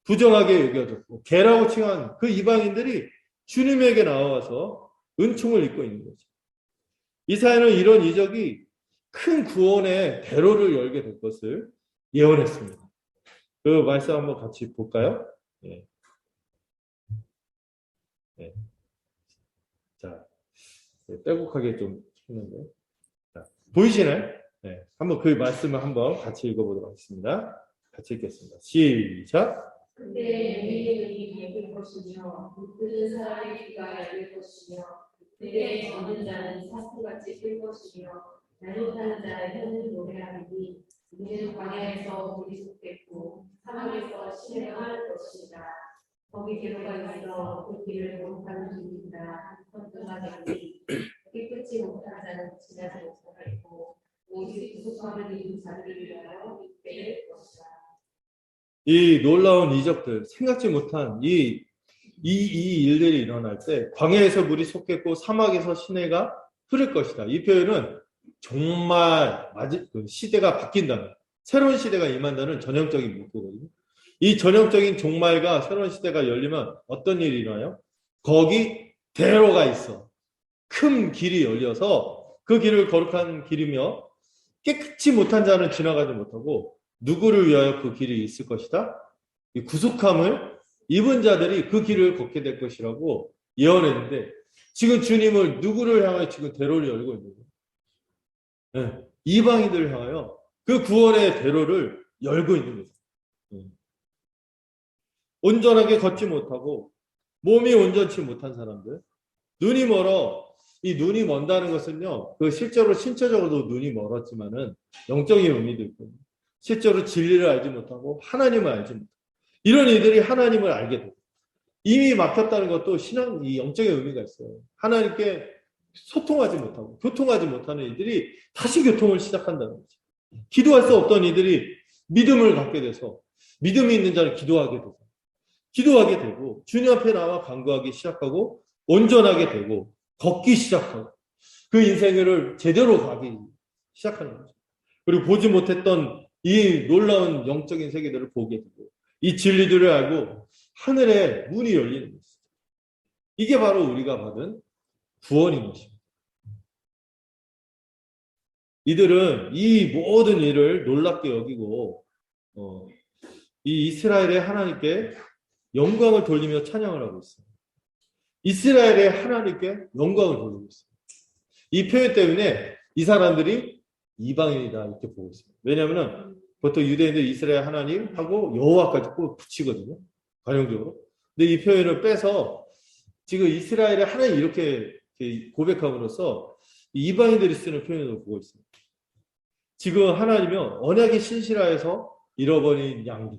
부정하게 여겨졌고 개라고 칭한 그 이방인들이 주님에게 나와서 은총을 입고 있는 거죠. 이사야는 이런 이적이 큰 구원의 대로를 열게 될 것을 예언했습니다. 그 말씀 한번 같이 볼까요? 네. 네. 자, 빼곡하게 좀 했는데 보이시나요? 네. 한번 그 말씀을 한번 같이 읽어보도록 하겠습니다. 같이 읽겠습니다. 시작. 그때 맹인들이 예쁠 것이며 묻는 사람의 귀가 열릴 것이며 그때 젖는 자는 사슴같이 뜰 것이며 말 못하는 자의 혀는 노래하리니 이는 광야에서 물이 솟겠고 사막에서 시내가 할 것이다. 거기 개로가 있어 그 길을 거룩한 길이다. 헌금가 되니 깨끗이 못한 자는 지나지 못하겠고 오직 구속함을 입은 자들을 위하여 있게 될 것이다. 이 놀라운 이적들, 생각지 못한 이 일들이 일어날 때 광야에서 물이 솟겠고 사막에서 시내가 흐를 것이다. 이 표현은 정말 시대가 바뀐다는, 새로운 시대가 임한다는 전형적인 문구거든요. 이 전형적인 종말과 새로운 시대가 열리면 어떤 일이 일어나요? 거기 대로가 있어. 큰 길이 열려서 그 길을 거룩한 길이며 깨끗이 못한 자는 지나가지 못하고 누구를 위하여 그 길이 있을 것이다? 이 구속함을 입은 자들이 그 길을 걷게 될 것이라고 예언했는데 지금 주님을 누구를 향하여 지금 대로를 열고 있는 거예요? 이방인들을 향하여 그 구원의 대로를 열고 있는 거죠. 예. 온전하게 걷지 못하고 몸이 온전치 못한 사람들, 눈이 멀어. 이 눈이 먼다는 것은요, 그 실제로 신체적으로도 눈이 멀었지만은 영적인 의미도 있고, 실제로 진리를 알지 못하고 하나님을 알지 못하고, 이런 이들이 하나님을 알게 되고, 이미 막혔다는 것도 신앙, 이 영적인 의미가 있어요. 하나님께 소통하지 못하고, 교통하지 못하는 이들이 다시 교통을 시작한다는 거죠. 기도할 수 없던 이들이 믿음을 갖게 돼서, 믿음이 있는 자는 기도하게 되고, 주님 앞에 나와 간구하기 시작하고, 온전하게 되고, 걷기 시작하고, 그 인생을 제대로 가기 시작하는 거죠. 그리고 보지 못했던 이 놀라운 영적인 세계들을 보게 되고, 이 진리들을 알고 하늘에 문이 열리는 것이죠. 이게 바로 우리가 받은 구원인 것입니다. 이들은 이 모든 일을 놀랍게 여기고 이 이스라엘의 하나님께 영광을 돌리며 찬양을 하고 있습니다. 이스라엘의 하나님께 영광을 돌리고 있습니다. 이 표현 때문에 이 사람들이 이방인이다 이렇게 보고 있습니다. 왜냐하면 보통 유대인들 이스라엘 하나님하고 여호와까지 꼭 붙이거든요. 관용적으로. 근데 이 표현을 빼서 지금 이스라엘의 하나님 이렇게 고백함으로써 이방인들이 쓰는 표현으로 보고 있습니다. 지금 하나님은 언약이 신실하여서 잃어버린 양들,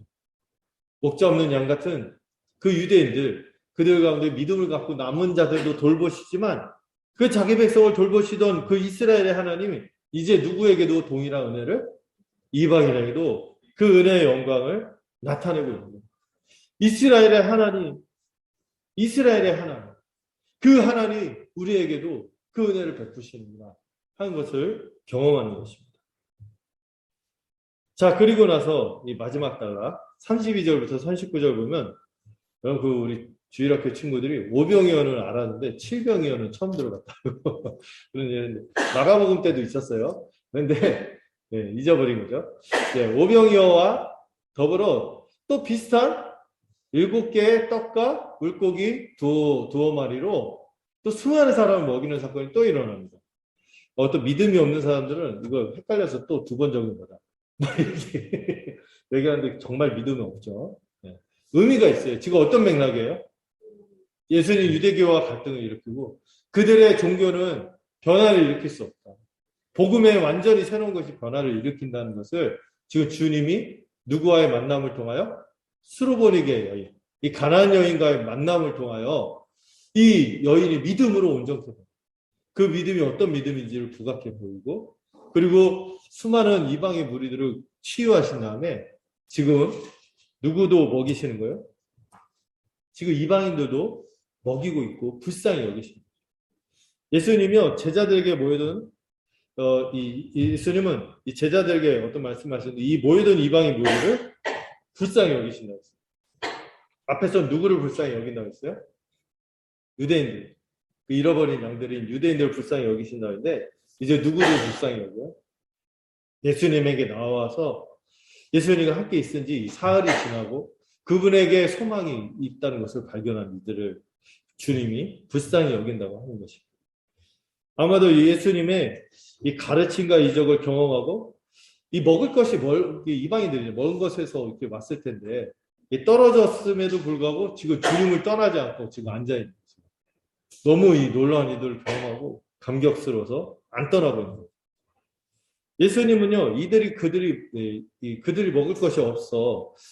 목자 없는 양 같은 그 유대인들, 그들 가운데 믿음을 갖고 남은 자들도 돌보시지만 그 자기 백성을 돌보시던 그 이스라엘의 하나님이 이제 누구에게도 동일한 은혜를 이방인에게도 그 은혜의 영광을 나타내고 있는 거예요. 이스라엘의 하나님, 그 하나님 우리에게도 그 은혜를 베푸시는구나 하는 것을 경험하는 것입니다. 자, 그리고 나서 이 마지막 단락 32절부터 39절 보면 그 우리 주일학교 친구들이 오병이어는 알았는데 칠병이어는 처음 들어봤다고 그런 얘기인데 마가복음 때도 있었어요. 그런데 네, 잊어버린 거죠. 네, 오병이어와 더불어 또 비슷한 7개의 떡과 물고기 두어 마리로 또 수많은 사람을 먹이는 사건이 또 일어납니다. 또 믿음이 없는 사람들은 이거 헷갈려서 또 2번 적은 거다. 이렇게 얘기하는데 정말 믿음이 없죠. 네. 의미가 있어요. 지금 어떤 맥락이에요? 예수님 유대교와 갈등을 일으키고 그들의 종교는 변화를 일으킬 수 없다. 복음에 완전히 새로운 것이 변화를 일으킨다는 것을 지금 주님이 누구와의 만남을 통하여 수르보니게의 여인, 이 가나안 여인과의 만남을 통하여 이 여인이 믿음으로 온전케 됩니다. 그 믿음이 어떤 믿음인지를 부각해 보이고 그리고 수많은 이방의 무리들을 치유하신 다음에 지금 누구도 먹이시는 거예요? 지금 이방인들도 먹이고 있고 불쌍히 여기십니다. 예수님이요 제자들에게 모여든 예수님은 이 제자들에게 어떤 말씀하셨는데 이 모여든 이방인 무리를 불쌍히 여기신다고 했어요. 앞에서 누구를 불쌍히 여긴다고 했어요? 유대인들. 그 잃어버린 양들인 유대인들을 불쌍히 여기신다고 했는데 이제 누구를 불쌍히 여겨요? 예수님에게 나와서 예수님과 함께 있은 지 사흘이 지나고 그분에게 소망이 있다는 것을 발견한 이들을 주님이 불쌍히 여긴다고 하는 것입니다. 아마도 예수님의 이 가르침과 이적을 경험하고 이 먹을 것이 이방인들이 먹은 것에서 이렇게 왔을 텐데 떨어졌음에도 불구하고 지금 주님을 떠나지 않고 지금 앉아있는 거죠. 너무 이 놀라운 일들을 경험하고 감격스러워서 안 떠나고 있는 거예요. 예수님은요, 그들이 먹을 것이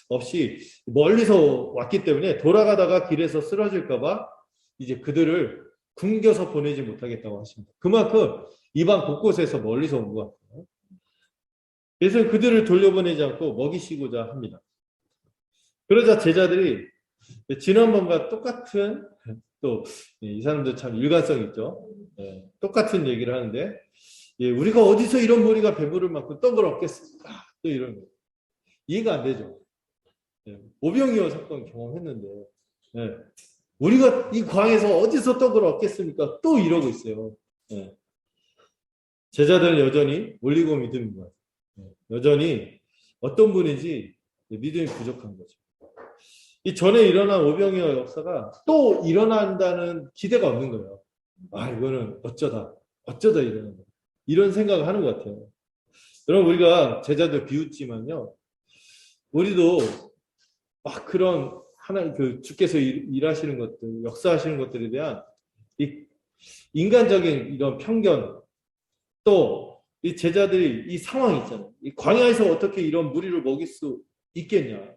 없이 멀리서 왔기 때문에 돌아가다가 길에서 쓰러질까봐 이제 그들을 굶겨서 보내지 못하겠다고 하십니다. 그만큼 이방 곳곳에서 멀리서 온 것 같아요. 그래서 그들을 돌려보내지 않고 먹이시고자 합니다. 그러자 제자들이 지난번과 똑같은 또 이 사람들 참 일관성 있죠. 똑같은 얘기를 하는데 우리가 어디서 이런 무리가 배부를 만큼 떡을 얻겠습니까? 또 이런 거 이해가 안 되죠. 오병이어 사건 경험했는데 우리가 이 광에서 어디서 떡을 얻겠습니까? 또 이러고 있어요. 제자들은 여전히 올리고 믿음인 거예요. 여전히 어떤 분인지 믿음이 부족한 거죠. 이 전에 일어난 오병이어 역사가 또 일어난다는 기대가 없는 거예요. 이거는 어쩌다 일어난 거예요. 이런 생각을 하는 것 같아요. 여러분, 우리가 제자들 비웃지만요, 우리도 막 그런 하나 그 주께서 일하시는 것들, 역사하시는 것들에 대한 이 인간적인 이런 편견, 또 이 제자들이 이 상황 있잖아요. 이 광야에서 어떻게 이런 무리를 먹일 수 있겠냐.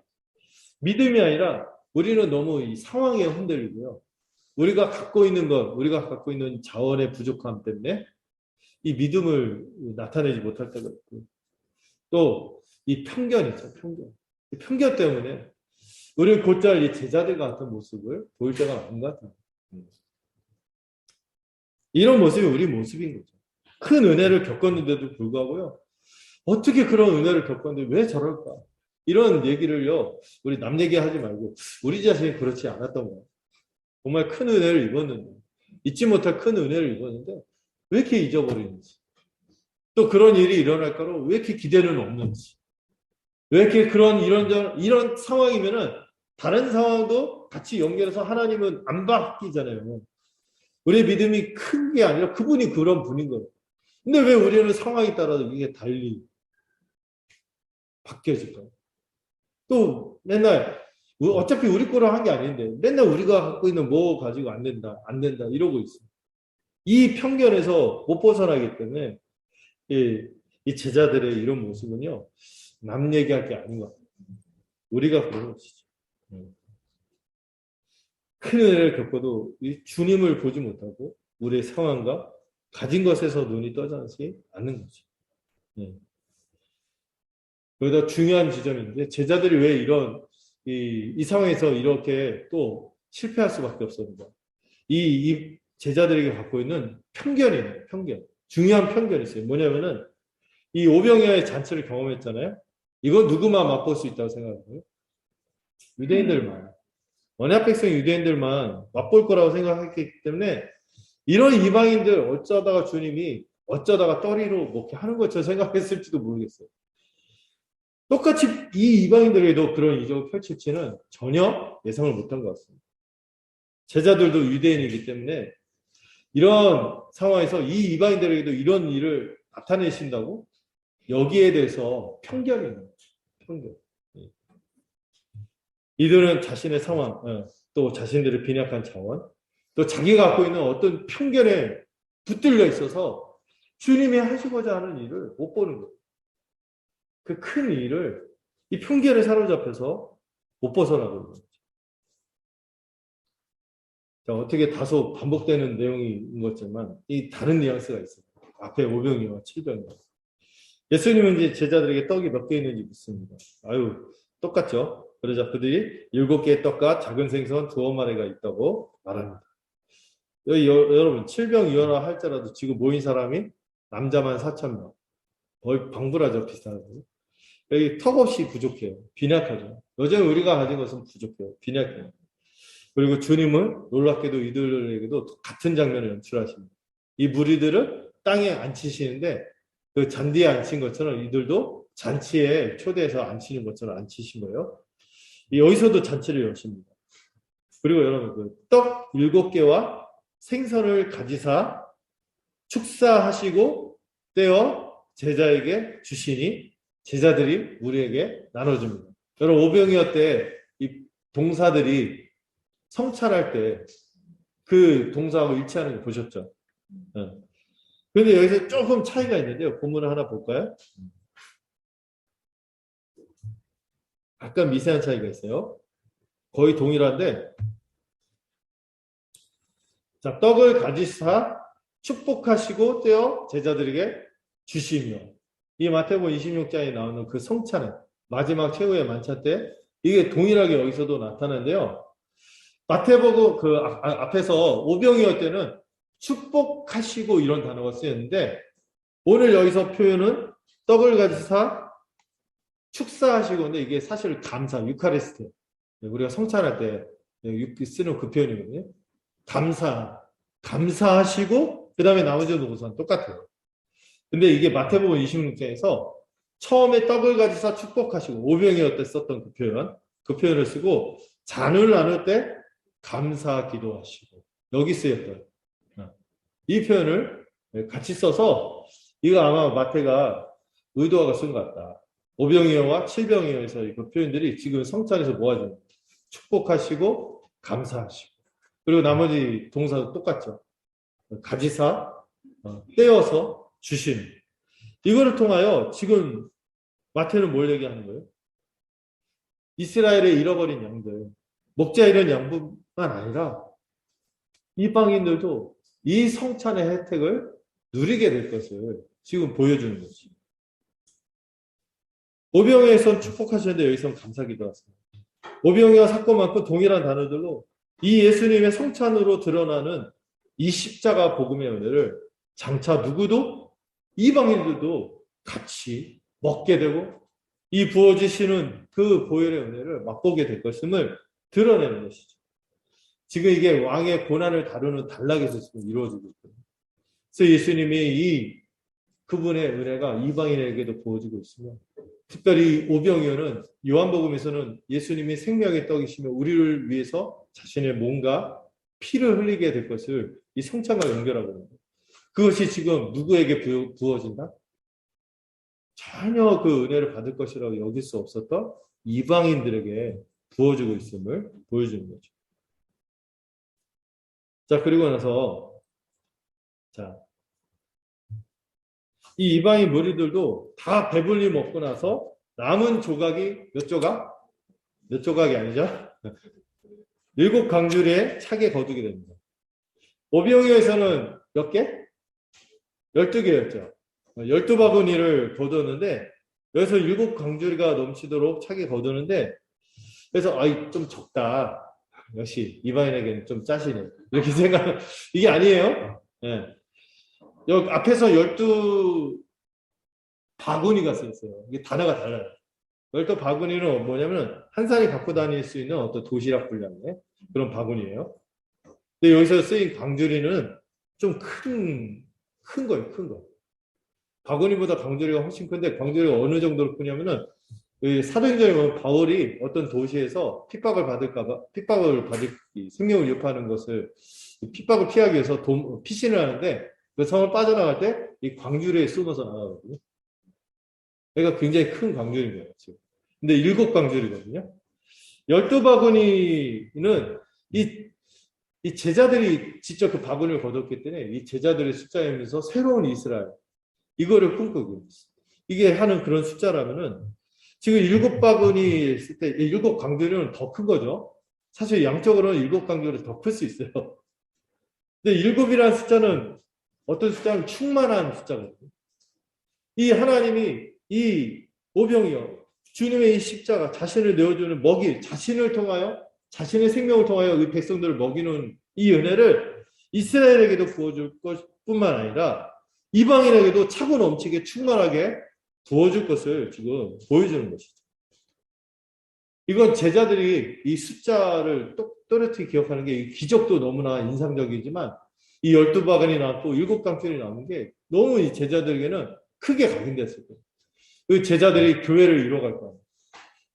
믿음이 아니라 우리는 너무 이 상황에 흔들리고요. 우리가 갖고 있는 것, 우리가 갖고 있는 자원의 부족함 때문에 이 믿음을 나타내지 못할 때가 있고, 또 이 편견이죠, 편견. 이 편견 때문에 우리는 곧잘 이 제자들 같은 모습을 보일 때가 많은 것 같아요. 이런 모습이 우리 모습인 거죠. 큰 은혜를 겪었는데도 불구하고요. 어떻게 그런 은혜를 겪었는데 왜 저럴까? 이런 얘기를요, 우리 남 얘기하지 말고 우리 자신이 그렇지 않았던 거예요. 정말 큰 은혜를 입었는데, 잊지 못할 큰 은혜를 입었는데 왜 이렇게 잊어버리는지, 또 그런 일이 일어날까로 왜 이렇게 기대는 없는지, 왜 이렇게 이런 상황이면은 다른 상황도 같이 연결해서 하나님은 안 바뀌잖아요. 우리의 믿음이 큰 게 아니라 그분이 그런 분인 거예요. 근데 왜 우리는 상황에 따라서 이게 달리 바뀌어질까요? 또 맨날 어차피 우리 거로 한 게 아닌데 맨날 우리가 갖고 있는 뭐 가지고 안 된다, 안 된다 이러고 있어요. 이 편견에서 못 벗어나기 때문에 이 제자들의 이런 모습은요, 남 얘기할 게 아닌 것 같아요. 우리가 그런 것이죠. 큰 은혜를 겪어도 이 주님을 보지 못하고 우리의 상황과 가진 것에서 눈이 떠지지 않는 거죠. 여기다 중요한 지점인데, 제자들이 왜 이 상황에서 이렇게 또 실패할 수밖에 없었는가. 이 제자들에게 갖고 있는 편견이에요, 편견. 중요한 편견이 있어요. 뭐냐면은, 이 오병이어의 잔치를 경험했잖아요. 이건 누구만 맛볼 수 있다고 생각해요? 유대인들만. 언약 백성 유대인들만 맛볼 거라고 생각했기 때문에, 이런 이방인들 어쩌다가 주님이 어쩌다가 떠리로 먹게 하는 것처럼 생각했을지도 모르겠어요. 똑같이 이 이방인들에게도 그런 이적을 펼칠지는 전혀 예상을 못한 것 같습니다. 제자들도 유대인이기 때문에 이런 상황에서 이 이방인들에게도 이런 일을 나타내신다고 여기에 대해서 편견이 있는 거죠. 편견. 이들은 자신의 상황, 또 자신들의 빈약한 자원, 또 자기가 갖고 있는 어떤 편견에 붙들려 있어서 주님이 하시고자 하는 일을 못 보는 거예요. 그 큰 일을 이 편견에 사로잡혀서 못 벗어나고 있는 거죠. 자, 어떻게 다소 반복되는 내용인 것지만 이 다른 뉘앙스가 있어요. 앞에 5병이와 7병이. 예수님은 이제 제자들에게 떡이 몇 개 있는지 묻습니다. 아유, 똑같죠. 그러자 그들이 7개의 떡과 작은 생선 2마리가 있다고 말합니다. 여러분 7병 이어나 할지라도 지금 모인 사람이 남자만 4,000명. 거의 방불하죠, 비슷하게. 여기 턱없이 부족해요. 빈약하죠. 여전히 우리가 가진 것은 부족해요. 빈약해요. 그리고 주님은 놀랍게도 이들에게도 같은 장면을 연출하십니다. 이 무리들을 땅에 앉히시는데 그 잔디에 앉힌 것처럼 이들도 잔치에 초대해서 앉히는 것처럼 앉히신 거예요. 여기서도 잔치를 여십니다. 그리고 여러분 그떡 7개와 생선을 가지사 축사하시고 떼어 제자에게 주시니 제자들이 우리에게 나눠줍니다. 여러분 오병이어 때 이 동사들이 성찰할 때 그 동사하고 일치하는 거 보셨죠? 그런데 여기서 조금 차이가 있는데요. 본문을 하나 볼까요? 약간 미세한 차이가 있어요. 거의 동일한데, 자, 떡을 가지사 축복하시고 떼어 제자들에게 주시며, 이 마태복음 26장에 나오는 그 성찬의 마지막 최후의 만찬 때 이게 동일하게 여기서도 나타나는데요. 마태복음 그 앞에서 오병이어 때는 축복하시고 이런 단어가 쓰였는데 오늘 여기서 표현은 떡을 가지사 축사하시고, 근데 이게 사실 감사, 유카리스트. 우리가 성찬할 때 쓰는 그 표현이거든요. 감사하시고 그 다음에 나머지 노고선 똑같아요. 근데 이게 마태복음 26장에서 처음에 떡을 가지사 축복하시고 오병이어 때 썼던 그 표현을 쓰고 잔을 나눌 때 감사 기도하시고 여기 쓰였던 이 표현을 같이 써서 이거 아마 마태가 의도하고 쓴 것 같다. 오병이어와 칠병이어에서 그 표현들이 지금 성찬에서 모아집니다. 축복하시고 감사하시고 그리고 나머지 동사도 똑같죠. 가지사, 떼어서 주시는. 이거를 통하여 지금 마태는 뭘 얘기하는 거예요? 이스라엘의 잃어버린 양들, 목자 잃은 양뿐만 아니라 이방인들도 이 성찬의 혜택을 누리게 될 것을 지금 보여주는 거지. 오병이어에선 축복하시는데 여기서는 감사기도 하세요. 오병이어 사건만큼 동일한 단어들로 이 예수님의 성찬으로 드러나는 이 십자가 복음의 은혜를 장차 누구도 이방인들도 같이 먹게 되고 이 부어지시는 그 보혈의 은혜를 맛보게 될 것임을 드러내는 것이죠. 지금 이게 왕의 고난을 다루는 단락에서 지금 이루어지고 있거든요. 그래서 예수님이 그분의 은혜가 이방인에게도 부어지고 있으며 특별히 오병이어는 요한복음에서는 예수님이 생명의 떡이시며 우리를 위해서 자신의 몸과 피를 흘리게 될 것을 이 성찬과 연결하고 있는 거예요. 그것이 지금 누구에게 부어진다? 전혀 그 은혜를 받을 것이라고 여길 수 없었던 이방인들에게 부어지고 있음을 보여주는 거죠. 자, 그리고 나서 자, 이 이방인 무리들도 다 배불리 먹고 나서 남은 조각이 몇 조각? 몇 조각이 아니죠? 7강주리에 차게 거두게 됩니다. 오병이어에서는 몇 개? 12개였죠. 12바구니를 거두었는데 여기서 7강주리가 넘치도록 차게 거두는데 그래서 좀 적다. 역시 이방인에게는 좀 짜시네. 이렇게 생각 이게 아니에요. 네. 여기 앞에서 12바구니가 쓰였어요. 이게 단어가 달라요. 12바구니는 뭐냐면 한 사람이 갖고 다닐 수 있는 어떤 도시락 분량의 그런 바구니예요. 근데 여기서 쓰인 강주리는 좀 큰 거예요. 큰 거. 바구니보다 강주리가 훨씬 큰데 강주리가 어느 정도로 크냐면은 사도행전에 보면 바울이 어떤 도시에서 핍박을 받을 생명을 위협하는 것을 핍박을 피하기 위해서 피신을 하는데 그 성을 빠져나갈 때 이 광주리에 숨어서 나가거든요. 그러니까 굉장히 큰 광주리인 거예요. 지금. 근데 7광주리거든요. 12바구니는 이 제자들이 직접 그 바구니를 거뒀기 때문에 이 제자들의 숫자이면서 새로운 이스라엘 이거를 꿈꾸고 있어요. 이게 하는 그런 숫자라면은 지금 7바구니 있을 때 7강주리는 더 큰 거죠. 사실 양적으로는 7강주리는 더 클 수 있어요. 근데 7이라는 숫자는 어떤 숫자는 충만한 숫자거든요. 이 하나님이 이 오병이어 주님의 이 십자가 자신을 내어주는 먹이 자신을 통하여 자신의 생명을 통하여 이 백성들을 먹이는 이 은혜를 이스라엘에게도 부어줄 것뿐만 아니라 이방인에게도 차고 넘치게 충만하게 부어줄 것을 지금 보여주는 것이죠. 이건 제자들이 이 숫자를 또렷하게 기억하는 게 기적도 너무나 인상적이지만 이 12바구니 나왔고 7강줄이 나오는 게 너무 이 제자들에게는 크게 각인됐을 거예요. 그 제자들이 교회를 이뤄갈 거예요.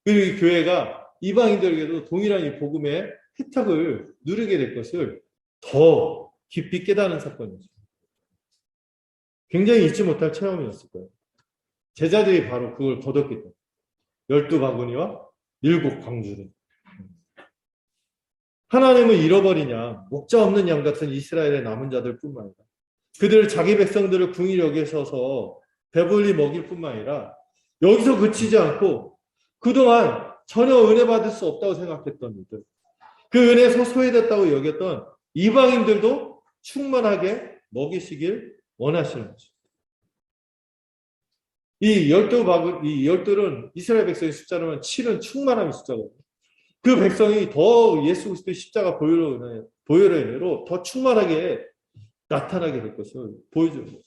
그리고 이 교회가 이방인들에게도 동일한 이 복음의 혜택을 누리게 될 것을 더 깊이 깨닫는 사건이죠. 굉장히 잊지 못할 체험이었을 거예요. 제자들이 바로 그걸 거뒀기 때문에 12바구니와 7강주리. 하나님을 잃어버린 양, 목자 없는 양 같은 이스라엘의 남은 자들 뿐만 아니라 그들 자기 백성들을 궁히 여기셔서 배불리 먹일 뿐만 아니라 여기서 그치지 않고 그동안 전혀 은혜 받을 수 없다고 생각했던 이들, 그 은혜에서 소외됐다고 여겼던 이방인들도 충만하게 먹이시길 원하시는 거죠. 이 12은 이스라엘 백성의 숫자로는 7은 충만함의 숫자거든요. 그 백성이 더 예수 그리스도의 십자가 보혈의 은혜로 더 충만하게 나타나게 될 것을 보여주는 거죠.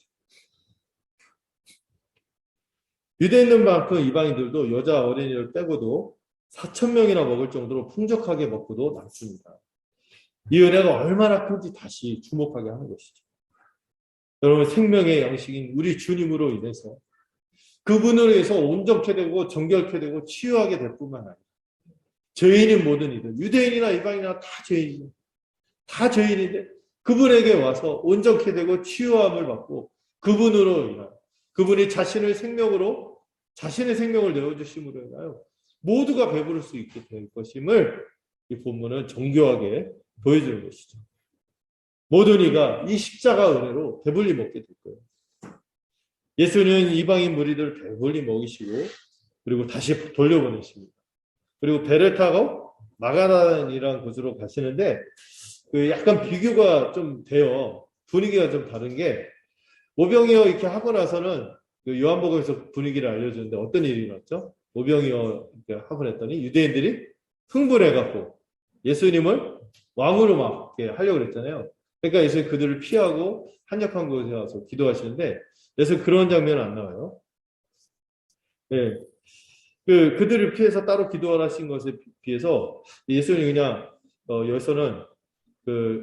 유대인들만큼 이방인들도 여자 어린이를 빼고도 4,000명이나 먹을 정도로 풍족하게 먹고도 남습니다. 이 은혜가 얼마나 큰지 다시 주목하게 하는 것이죠. 여러분, 생명의 양식인 우리 주님으로 인해서 그분으로 인해서 온전케 되고 정결케 되고 치유하게 될 뿐만 아니라 죄인인 모든 이들, 유대인이나 이방인이나 다 죄인이죠. 다 죄인인데 그분에게 와서 온전케 되고 치유함을 받고 그분으로 인한 그분이 자신의 생명을 내어주심으로 인하여 모두가 배부를 수 있게 될 것임을 이 본문은 정교하게 보여주는 것이죠. 모든 이가 이 십자가 은혜로 배불리 먹게 될 거예요. 예수는 이방인 무리들을 배불리 먹이시고 그리고 다시 돌려보내십니다. 그리고 배를 타고 마가다인이라는 곳으로 가시는데 그 약간 비교가 좀 돼요. 분위기가 좀 다른 게 오병이어 이렇게 하고 나서는 그 요한복음에서 분위기를 알려주는데 어떤 일이 일어났죠? 오병이어 이렇게 하고 했더니 유대인들이 흥분해갖고 예수님을 왕으로 막 이렇게 하려고 그랬잖아요. 그러니까 예수님 그들을 피하고 한적한 곳에 와서 기도하시는데 그래서 그런 장면은 안 나와요. 네. 그들을 피해서 따로 기도하신 것에 비해서 예수님이 그냥 여기서는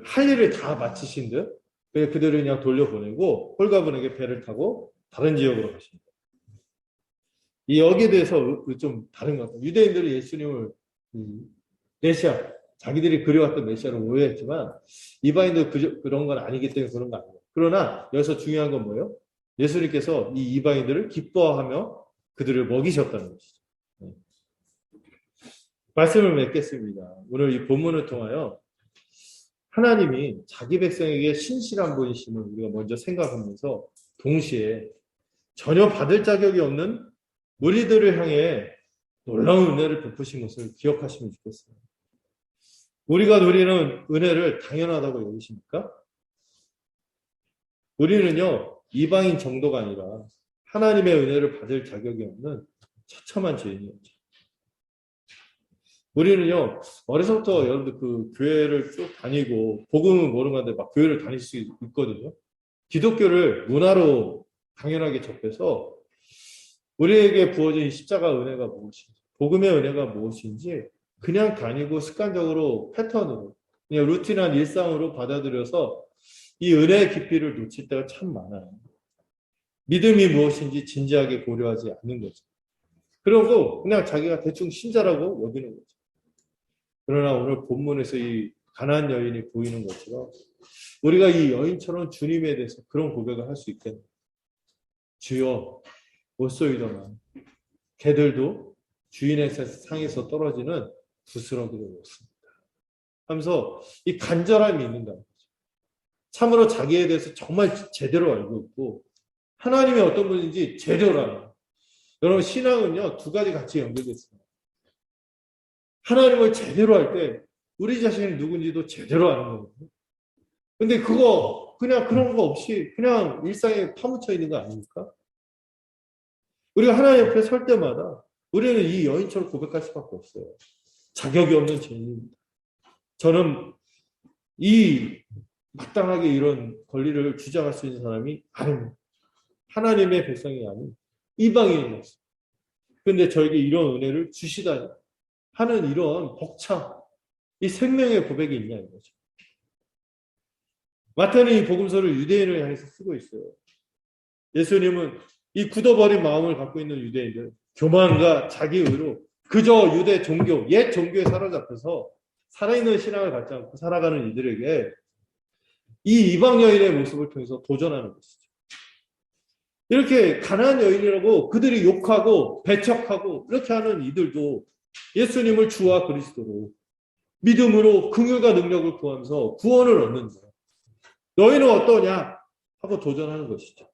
할 일을 다 마치신 듯 그들을 그냥 돌려보내고 홀가분하게 배를 타고 다른 지역으로 가십니다. 이 여기에 대해서 좀 다른 것 같아요. 유대인들이 예수님을 메시아, 자기들이 그려왔던 메시아를 오해했지만 이방인도 그런 건 아니기 때문에 그런 거 아니에요. 그러나 여기서 중요한 건 뭐예요? 예수님께서 이 이방인들을 기뻐하며 그들을 먹이셨다는 것이죠. 말씀을 맺겠습니다. 오늘 이 본문을 통하여 하나님이 자기 백성에게 신실한 분이심을 우리가 먼저 생각하면서 동시에 전혀 받을 자격이 없는 무리들을 향해 놀라운 은혜를 베푸신 것을 기억하시면 좋겠어요. 우리가 누리는 은혜를 당연하다고 여기십니까? 우리는요, 이방인 정도가 아니라 하나님의 은혜를 받을 자격이 없는 처참한 죄인이었죠. 우리는요, 어려서부터 여러분들 교회를 쭉 다니고, 복음은 모르는 건데 막 교회를 다닐 수 있거든요. 기독교를 문화로 당연하게 접해서 우리에게 부어진 십자가 은혜가 무엇인지, 복음의 은혜가 무엇인지 그냥 다니고 습관적으로 패턴으로, 그냥 루틴한 일상으로 받아들여서 이 은혜의 깊이를 놓칠 때가 참 많아요. 믿음이 무엇인지 진지하게 고려하지 않는 거죠. 그러고 그냥 자기가 대충 신자라고 여기는 거죠. 그러나 오늘 본문에서 이 가나안 여인이 보이는 것처럼 우리가 이 여인처럼 주님에 대해서 그런 고백을 할 수 있겠네요. 주여 못소이더만 개들도 주인의 상에서 떨어지는 부스러기를 먹습니다. 하면서 이 간절함이 있는다는 거죠. 참으로 자기에 대해서 정말 제대로 알고 있고 하나님이 어떤 분인지 제대로 알아요. 여러분 신앙은요 두 가지 같이 연결되어 있습니다. 하나님을 제대로 할 때 우리 자신이 누군지도 제대로 아는 거거든요. 근데 그거 그냥 그런 거 없이 그냥 일상에 파묻혀 있는 거 아닙니까? 우리가 하나님 옆에 설 때마다 우리는 이 여인처럼 고백할 수밖에 없어요. 자격이 없는 죄인입니다. 저는 이 마땅하게 이런 권리를 주장할 수 있는 사람이 아닙니다. 하나님의 백성이 아닌 이방인이었어요. 그런데 저에게 이런 은혜를 주시다니 하는 이런 벅참, 이 생명의 고백이 있냐 이거죠. 마태는 이 복음서를 유대인을 향해서 쓰고 있어요. 예수님은 이 굳어버린 마음을 갖고 있는 유대인들, 교만과 자기의로 그저 유대 종교, 옛 종교에 사로잡혀서 살아있는 신앙을 갖지 않고 살아가는 이들에게 이 이방 여인의 모습을 통해서 도전하는 것이죠. 이렇게 가난한 여인이라고 그들이 욕하고 배척하고 이렇게 하는 이들도 예수님을 주와 그리스도로 믿음으로 긍휼과 능력을 구하면서 구원을 얻는 거예요. 너희는 어떠냐? 하고 도전하는 것이죠.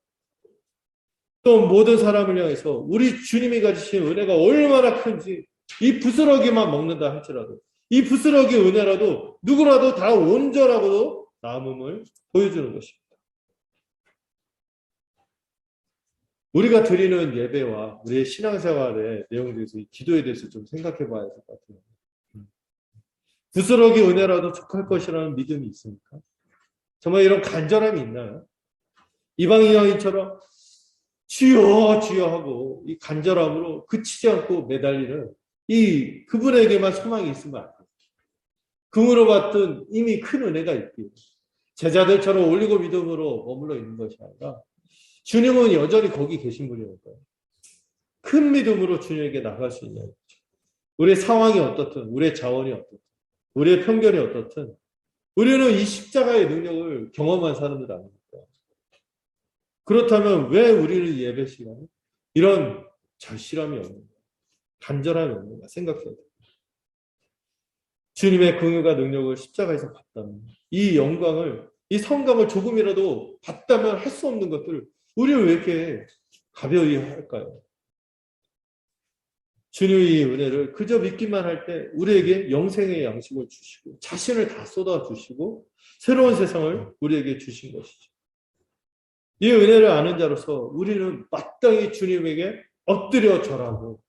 또 모든 사람을 향해서 우리 주님이 가지신 은혜가 얼마나 큰지 이 부스러기만 먹는다 할지라도 이 부스러기 은혜라도 누구라도 다 온전하고도 남음을 보여주는 것입니다. 우리가 드리는 예배와 우리의 신앙생활의 내용들에서 이 기도에 대해서 좀 생각해 봐야 될 것 같아요. 부스러기 은혜라도 족할 것이라는 믿음이 있습니까? 정말 이런 간절함이 있나요? 이방인 여인처럼 주여 주여 하고 이 간절함으로 그치지 않고 매달리는 이 그분에게만 소망이 있으면 안 돼요. 금으로 받든 이미 큰 은혜가 있기에 제자들처럼 올리고 믿음으로 머물러 있는 것이 아니라 주님은 여전히 거기 계신 분이니까요. 큰 믿음으로 주님에게 나갈 수 있냐 이거죠. 우리의 상황이 어떻든 우리의 자원이 어떻든 우리의 편견이 어떻든 우리는 이 십자가의 능력을 경험한 사람들 아닙니까? 그렇다면 왜 우리는 예배 시간에 이런 절실함이 없는가, 간절함이 없는가 생각해야 돼요. 주님의 긍휼과 능력을 십자가에서 봤다면, 이 영광을, 이 성감을 조금이라도 봤다면 할 수 없는 것들을 우리는 왜 이렇게 가벼이 할까요? 주님의 은혜를 그저 믿기만 할 때 우리에게 영생의 양식을 주시고 자신을 다 쏟아주시고 새로운 세상을 우리에게 주신 것이죠. 이 은혜를 아는 자로서 우리는 마땅히 주님에게 엎드려 절하고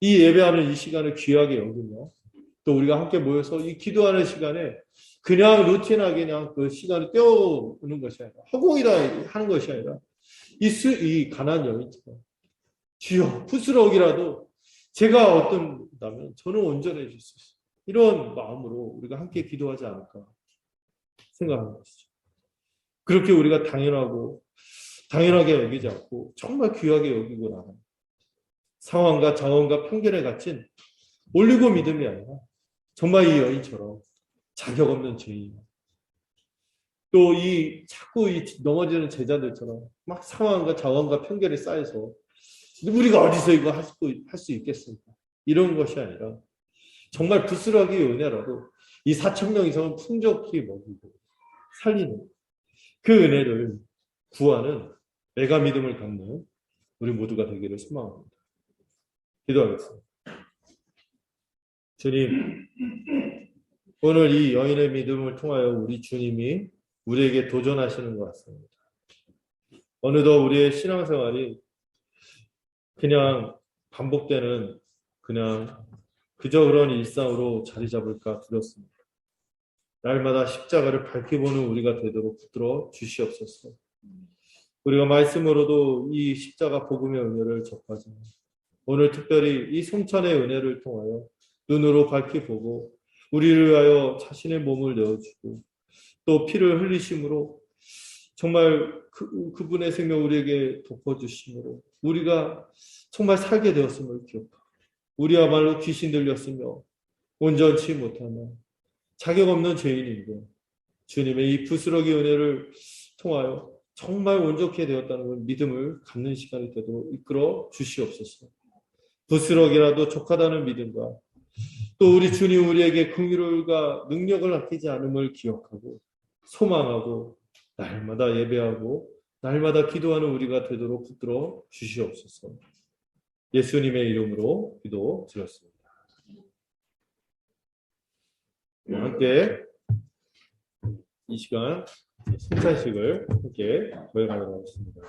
이 예배하는 이 시간을 귀하게 여기며 또 우리가 함께 모여서 이 기도하는 시간에 그냥 루틴하게 그냥 그 시간을 때우는 것이 아니라 허공이다 하는 것이 아니라 이 가난한 여인처럼 주여 부스러기라도 제가 어떤다면 저는 온전해질 수 있어요. 이런 마음으로 우리가 함께 기도하지 않을까 생각하는 것이죠. 그렇게 우리가 당연하게 여기지 않고 정말 귀하게 여기고 나가는 상황과 자원과 편견에 갇힌 올리고 믿음이 아니라 정말 이 여인처럼 자격 없는 죄인, 또 자꾸 넘어지는 제자들처럼 막 상황과 자원과 편견에 쌓여서 우리가 어디서 이거 할 수 있겠습니까? 이런 것이 아니라 정말 부스러기 은혜라도 이 4,000명 이상은 풍족히 먹이고 살리는 그 은혜를 구하는 내가 믿음을 갖는 우리 모두가 되기를 소망합니다. 기도하겠습니다. 주님, 오늘 이 여인의 믿음을 통하여 우리 주님이 우리에게 도전하시는 것 같습니다. 어느덧 우리의 신앙생활이 그냥 반복되는 그저 그런 일상으로 자리 잡을까 두렵습니다. 날마다 십자가를 밝히 보는 우리가 되도록 붙들어 주시옵소서. 우리가 말씀으로도 이 십자가 복음의 은혜를 접하자. 오늘 특별히 이 성찬의 은혜를 통하여 눈으로 밝히 보고 우리를 위하여 자신의 몸을 내어주고 또 피를 흘리심으로 정말 그분의 생명 우리에게 덮어주심으로 우리가 정말 살게 되었음을 기억하고 우리야말로 귀신 들렸으며 온전치 못하며 자격 없는 죄인인데 주님의 이 부스러기 은혜를 통하여 정말 온전케 되었다는 믿음을 갖는 시간이 되도록 이끌어 주시옵소서. 부스러기라도 족하다는 믿음과 또 우리 주님 우리에게 긍휼과 능력을 아끼지 않음을 기억하고 소망하고 날마다 예배하고 날마다 기도하는 우리가 되도록 붙들어 주시옵소서. 예수님의 이름으로 기도드렸습니다. 함께 이 시간 성찬식을 함께 거행하도록 하겠습니다.